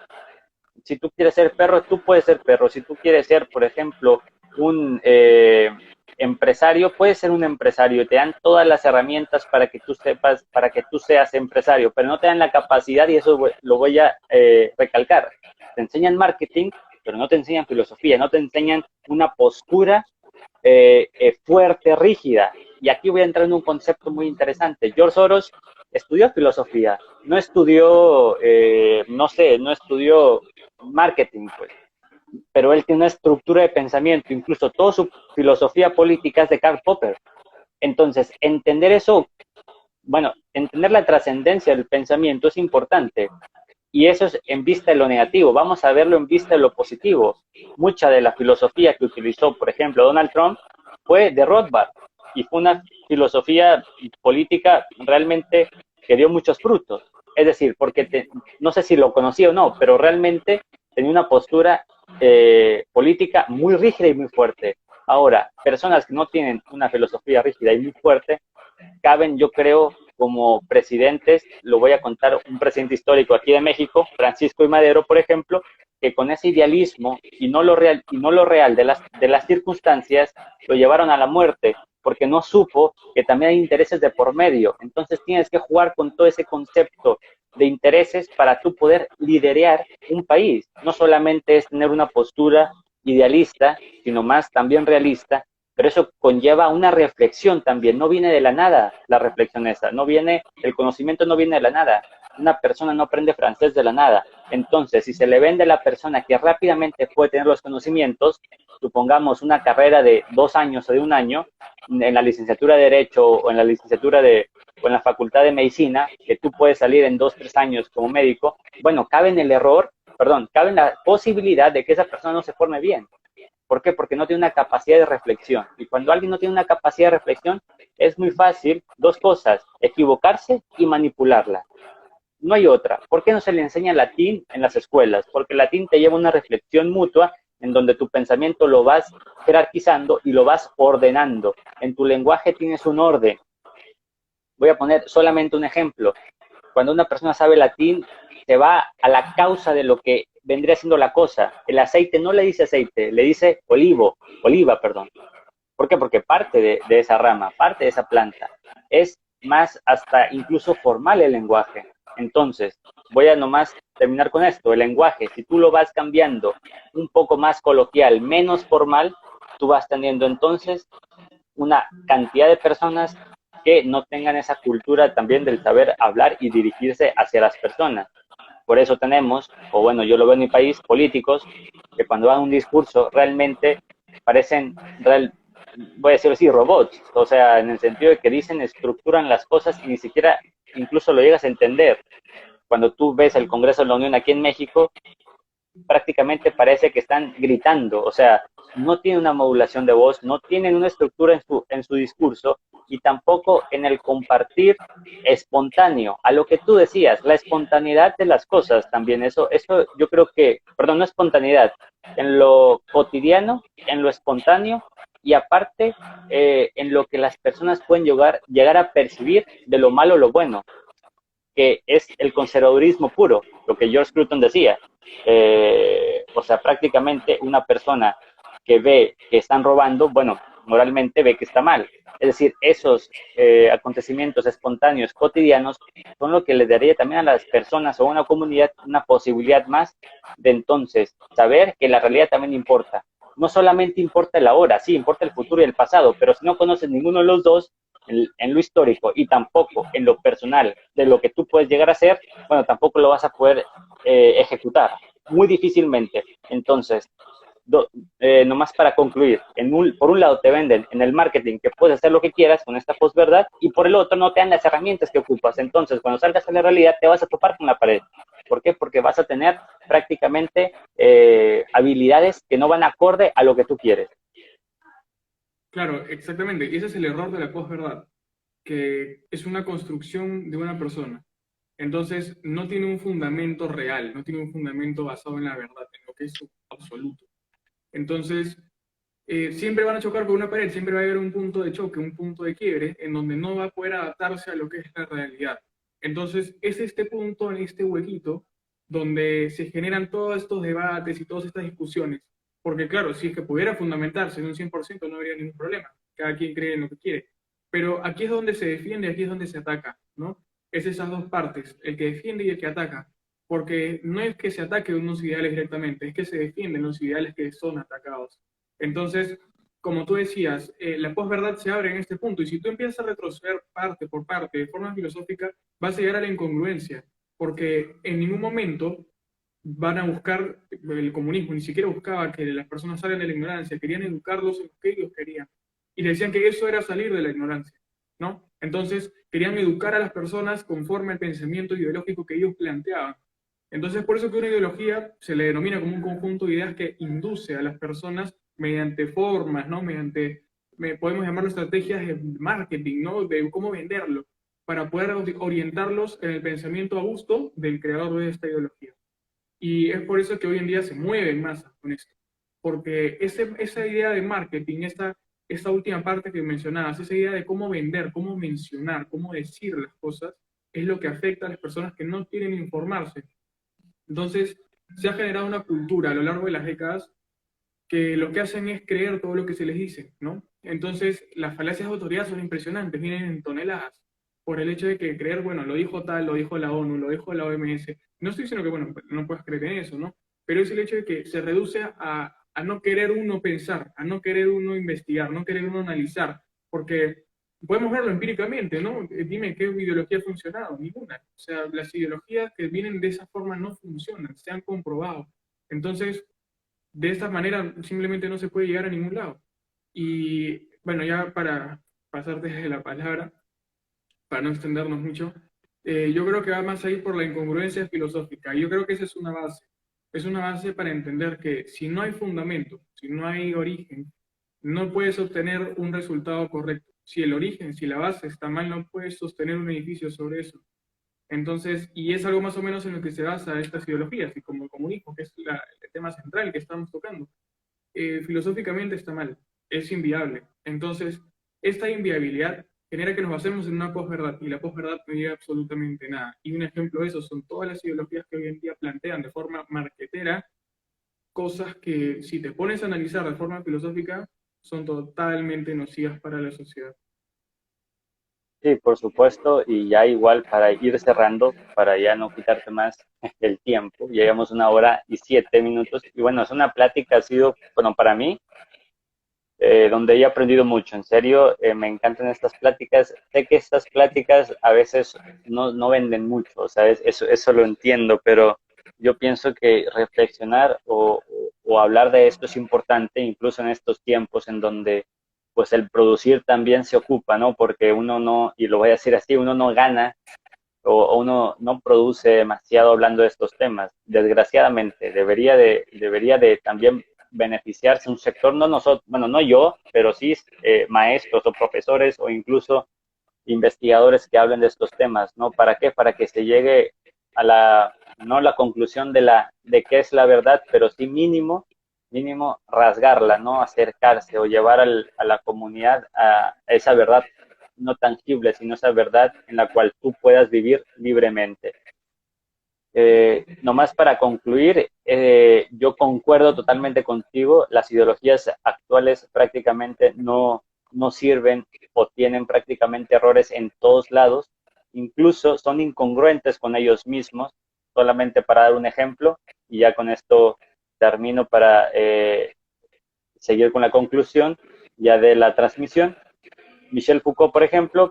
Si tú quieres ser perro, tú puedes ser perro. Si tú quieres ser, por ejemplo, un empresario, puedes ser un empresario. Te dan todas las herramientas para que tú sepas, para que tú seas empresario, pero no te dan la capacidad, y eso lo voy a recalcar. Te enseñan marketing, pero no te enseñan filosofía, no te enseñan una postura fuerte, rígida. Y aquí voy a entrar en un concepto muy interesante. George Soros estudió filosofía, no estudió, no estudió marketing, pues, pero él tiene una estructura de pensamiento, incluso toda su filosofía política es de Karl Popper. Entonces, entender eso, bueno, entender la trascendencia del pensamiento es importante, y eso es en vista de lo negativo. Vamos a verlo en vista de lo positivo. Mucha de la filosofía que utilizó, por ejemplo, Donald Trump fue de Rothbard, y fue una filosofía política realmente que dio muchos frutos. Es decir, no sé si lo conocí o no, pero realmente tenía una postura política muy rígida y muy fuerte. Ahora, personas que no tienen una filosofía rígida y muy fuerte, caben, yo creo, como presidentes, lo voy a contar, un presidente histórico aquí de México, Francisco I. Madero, por ejemplo, que con ese idealismo y no lo real de las circunstancias lo llevaron a la muerte, porque no supo que también hay intereses de por medio. Entonces tienes que jugar con todo ese concepto de intereses para tú poder liderar un país. No solamente es tener una postura idealista, sino más también realista, pero eso conlleva una reflexión también, no viene de la nada la reflexión esa, el conocimiento no viene de la nada, una persona no aprende francés de la nada. Entonces, si se le vende a la persona que rápidamente puede tener los conocimientos, supongamos una carrera de 2 años o de un año, en la licenciatura de Derecho o en la o en la Facultad de Medicina, que tú puedes salir en 2, 3 años como médico, bueno, cabe la posibilidad de que esa persona no se forme bien. ¿Por qué? Porque no tiene una capacidad de reflexión. Y cuando alguien no tiene una capacidad de reflexión, es muy fácil, dos cosas, equivocarse y manipularla. No hay otra. ¿Por qué no se le enseña latín en las escuelas? Porque el latín te lleva una reflexión mutua en donde tu pensamiento lo vas jerarquizando y lo vas ordenando. En tu lenguaje tienes un orden. Voy a poner solamente un ejemplo. Cuando una persona sabe latín, se va a la causa de lo que vendría siendo la cosa. El aceite no le dice aceite, le dice oliva, perdón. ¿Por qué? Porque parte de esa rama, parte de esa planta. Es más hasta incluso formal el lenguaje. Entonces, voy a nomás terminar con esto. El lenguaje, si tú lo vas cambiando un poco más coloquial, menos formal, tú vas teniendo entonces una cantidad de personas que no tengan esa cultura también del saber hablar y dirigirse hacia las personas. Por eso tenemos, o bueno, yo lo veo en mi país, políticos que cuando dan un discurso realmente parecen, voy a decirlo así, robots. O sea, en el sentido de que dicen, estructuran las cosas y ni siquiera incluso lo llegas a entender. Cuando tú ves el Congreso de la Unión aquí en México, prácticamente parece que están gritando, o sea, no tienen una modulación de voz, no tienen una estructura en su discurso y tampoco en el compartir espontáneo. A lo que tú decías, la espontaneidad de las cosas también, eso yo creo que, perdón, no espontaneidad, en lo cotidiano, en lo espontáneo y aparte en lo que las personas pueden llegar a percibir de lo malo o lo bueno, que es el conservadurismo puro, lo que George Cruton decía. O sea, prácticamente una persona que ve que están robando, bueno, moralmente ve que está mal. Es decir, esos acontecimientos espontáneos, cotidianos, son lo que le daría también a las personas o a una comunidad una posibilidad más de entonces saber que la realidad también importa. No solamente importa el ahora, sí, importa el futuro y el pasado, pero si no conoces ninguno de los dos, en lo histórico y tampoco en lo personal de lo que tú puedes llegar a ser, bueno, tampoco lo vas a poder ejecutar, muy difícilmente. Entonces, nomás para concluir, por un lado te venden en el marketing que puedes hacer lo que quieras con esta posverdad y por el otro no te dan las herramientas que ocupas. Entonces, cuando salgas a la realidad te vas a topar con la pared. ¿Por qué? Porque vas a tener prácticamente habilidades que no van acorde a lo que tú quieres. Claro, exactamente. Y ese es el error de la posverdad, que es una construcción de una persona. Entonces, no tiene un fundamento real, no tiene un fundamento basado en la verdad, en lo que es absoluto. Entonces, siempre van a chocar con una pared, siempre va a haber un punto de choque, un punto de quiebre, en donde no va a poder adaptarse a lo que es la realidad. Entonces, es este punto, en este huequito, donde se generan todos estos debates y todas estas discusiones. Porque claro, si es que pudiera fundamentarse en un 100% no habría ningún problema. Cada quien cree en lo que quiere. Pero aquí es donde se defiende, aquí es donde se ataca, ¿no? Es esas dos partes, el que defiende y el que ataca. Porque no es que se ataque unos ideales directamente, es que se defienden los ideales que son atacados. Entonces, como tú decías, la posverdad se abre en este punto y si tú empiezas a retroceder parte por parte de forma filosófica, vas a llegar a la incongruencia, porque en ningún momento van a buscar el comunismo, ni siquiera buscaba que las personas salgan de la ignorancia, querían educarlos en lo que ellos querían. Y le decían que eso era salir de la ignorancia, ¿no? Entonces, querían educar a las personas conforme al pensamiento ideológico que ellos planteaban. Entonces, por eso que una ideología se le denomina como un conjunto de ideas que induce a las personas mediante formas, ¿no? Podemos llamarlo estrategias de marketing, ¿no? De cómo venderlo. para poder orientarlos en el pensamiento a gusto del creador de esta ideología. Y es por eso que hoy en día se mueve en masa con esto, porque esa idea de marketing, esta última parte que mencionabas, esa idea de cómo vender, cómo mencionar, cómo decir las cosas, es lo que afecta a las personas que no quieren informarse. Entonces, se ha generado una cultura a lo largo de las décadas que lo que hacen es creer todo lo que se les dice, ¿no? Entonces, las falacias de autoridad son impresionantes, vienen en toneladas, por el hecho de que creer, bueno, lo dijo tal, lo dijo la ONU, lo dijo la OMS. No estoy diciendo que, bueno, no puedas creer en eso, ¿no? Pero es el hecho de que se reduce a no querer uno pensar, a no querer uno investigar, no querer uno analizar, porque podemos verlo empíricamente, ¿no? Dime qué ideología ha funcionado, ninguna. O sea, las ideologías que vienen de esa forma no funcionan, se han comprobado. Entonces, de esta manera simplemente no se puede llegar a ningún lado. Y bueno, ya para pasarte de la palabra, para no extendernos mucho, yo creo que va más ahí por la incongruencia filosófica. Yo creo que esa es una base para entender que si no hay fundamento, si no hay origen, no puedes obtener un resultado correcto. Si el origen, si la base está mal, no puedes sostener un edificio sobre eso. Entonces, y es algo más o menos en lo que se basa estas ideologías, y como el comunismo, que es el tema central que estamos tocando, filosóficamente está mal, es inviable. Entonces, esta inviabilidad genera que nos basemos en una posverdad, y la posverdad no llega absolutamente nada. Y un ejemplo de eso son todas las ideologías que hoy en día plantean de forma marketera cosas que, si te pones a analizar de forma filosófica, son totalmente nocivas para la sociedad. Sí, por supuesto, y ya igual para ir cerrando, para ya no quitarte más el tiempo, llegamos 1 hora y 7 minutos, y bueno, es una plática, ha sido, bueno, para mí, donde he aprendido mucho, en serio, me encantan estas pláticas. Sé que estas pláticas a veces no venden mucho, o sea, eso lo entiendo, pero yo pienso que reflexionar o hablar de esto es importante, incluso en estos tiempos en donde pues el producir también se ocupa, ¿no? Porque uno no, y lo voy a decir así, uno no gana o uno no produce demasiado hablando de estos temas. Desgraciadamente, debería de también beneficiarse un sector, no nosotros, bueno, no yo, pero sí maestros o profesores o incluso investigadores que hablen de estos temas, ¿no? ¿Para qué? Para que se llegue a no la conclusión de qué es la verdad, pero sí mínimo rasgarla, ¿no? Acercarse o llevar a la comunidad a esa verdad no tangible, sino esa verdad en la cual tú puedas vivir libremente. Nomás para concluir, yo concuerdo totalmente contigo, las ideologías actuales prácticamente no sirven o tienen prácticamente errores en todos lados, incluso son incongruentes con ellos mismos, solamente para dar un ejemplo, y ya con esto termino para seguir con la conclusión ya de la transmisión. Michel Foucault, por ejemplo,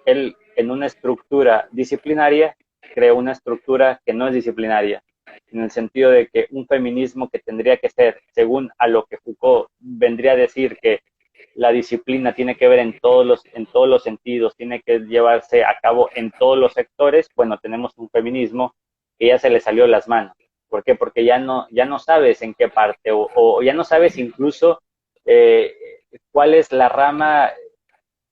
él en una estructura disciplinaria creó una estructura que no es disciplinaria, en el sentido de que un feminismo que tendría que ser, según a lo que Foucault vendría a decir, que la disciplina tiene que ver en todos los sentidos, tiene que llevarse a cabo en todos los sectores, bueno, tenemos un feminismo que ya se le salió de las manos. ¿Por qué? Porque ya no sabes en qué parte o ya no sabes incluso eh, cuál es la rama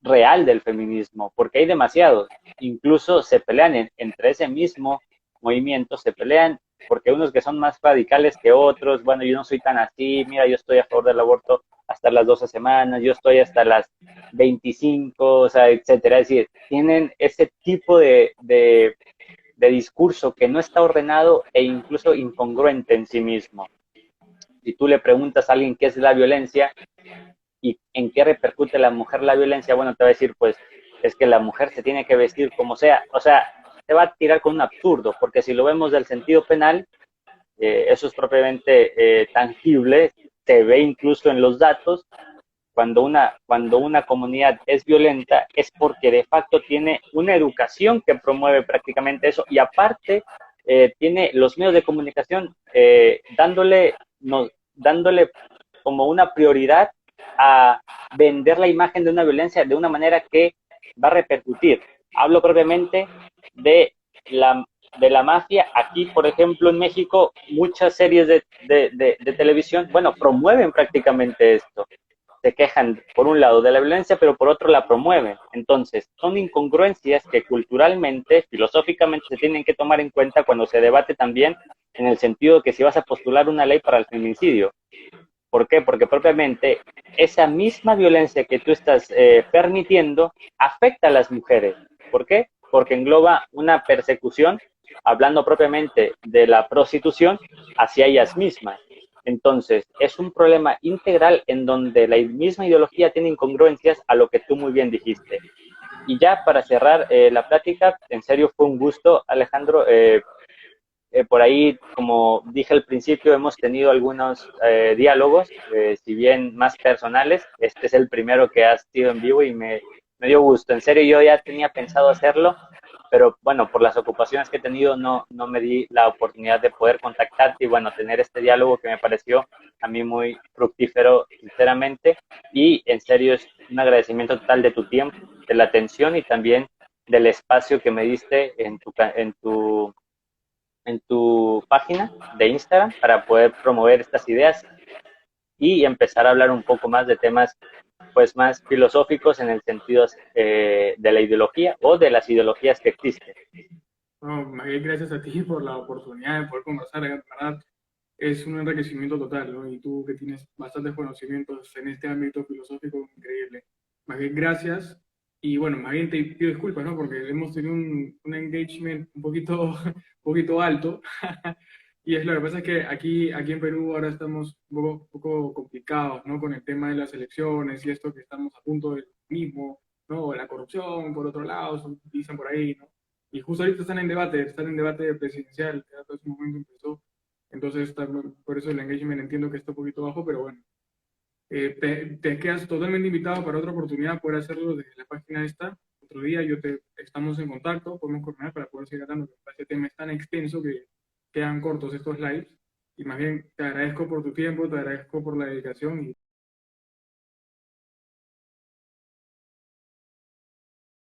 real del feminismo, porque hay demasiados. Incluso se pelean entre ese mismo movimiento, se pelean porque unos que son más radicales que otros, bueno, yo no soy tan así, mira, yo estoy a favor del aborto hasta las 12 semanas, yo estoy hasta las 25, o sea, etcétera. Es decir, tienen ese tipo de discurso que no está ordenado e incluso incongruente en sí mismo. Si tú le preguntas a alguien qué es la violencia, y en qué repercute la mujer la violencia, bueno, te va a decir, pues, es que la mujer se tiene que vestir como sea, o sea, te va a tirar con un absurdo, porque si lo vemos del sentido penal, eso es propiamente tangible, se ve incluso en los datos, cuando una comunidad es violenta es porque de facto tiene una educación que promueve prácticamente eso y aparte tiene los medios de comunicación dándole como una prioridad a vender la imagen de una violencia de una manera que va a repercutir. Hablo propiamente de la, de la mafia. Aquí, por ejemplo, en México, muchas series de televisión, bueno, promueven prácticamente esto. se quejan por un lado de la violencia, pero por otro la promueven. Entonces, son incongruencias que culturalmente, filosóficamente se tienen que tomar en cuenta cuando se debate también en el sentido de que si vas a postular una ley para el feminicidio. ¿Por qué? Porque propiamente esa misma violencia que tú estás permitiendo afecta a las mujeres. ¿Por qué? Porque engloba una persecución, hablando propiamente de la prostitución, hacia ellas mismas. Entonces, es un problema integral en donde la misma ideología tiene incongruencias a lo que tú muy bien dijiste. Y ya para cerrar la plática, en serio fue un gusto, Alejandro. Por ahí, como dije al principio, hemos tenido algunos diálogos, si bien más personales. Este es el primero que has sido en vivo y me dio gusto. En serio, yo ya tenía pensado hacerlo, pero bueno, por las ocupaciones que he tenido no me di la oportunidad de poder contactarte y bueno, tener este diálogo que me pareció a mí muy fructífero, sinceramente. Y en serio, es un agradecimiento total de tu tiempo, de la atención y también del espacio que me diste en tu página de Instagram para poder promover estas ideas y empezar a hablar un poco más de temas pues más filosóficos en el sentido de la ideología o de las ideologías que existen. No, más bien gracias a ti por la oportunidad de poder conversar, en verdad es un enriquecimiento total, ¿no? Y tú que tienes bastantes conocimientos en este ámbito filosófico, increíble. Más bien gracias. Y bueno, más bien te pido disculpas, ¿no? Porque hemos tenido un engagement un poquito, un poquito alto. Y es lo que pasa es que aquí en Perú ahora estamos un poco complicados, ¿no? Con el tema de las elecciones y esto que estamos a punto del mismo, ¿no? La corrupción, por otro lado, se utilizan por ahí, ¿no? Y justo ahorita están en debate presidencial, que hasta ese momento empezó. Entonces, por eso el engagement entiendo que está un poquito bajo, pero bueno, te quedas totalmente invitado para otra oportunidad, poder hacerlo desde la página esta. Otro día estamos en contacto, podemos coordinar para poder seguir hablando, porque este tema es tan extenso que quedan cortos estos lives. Y más bien, te agradezco por tu tiempo, te agradezco por la dedicación y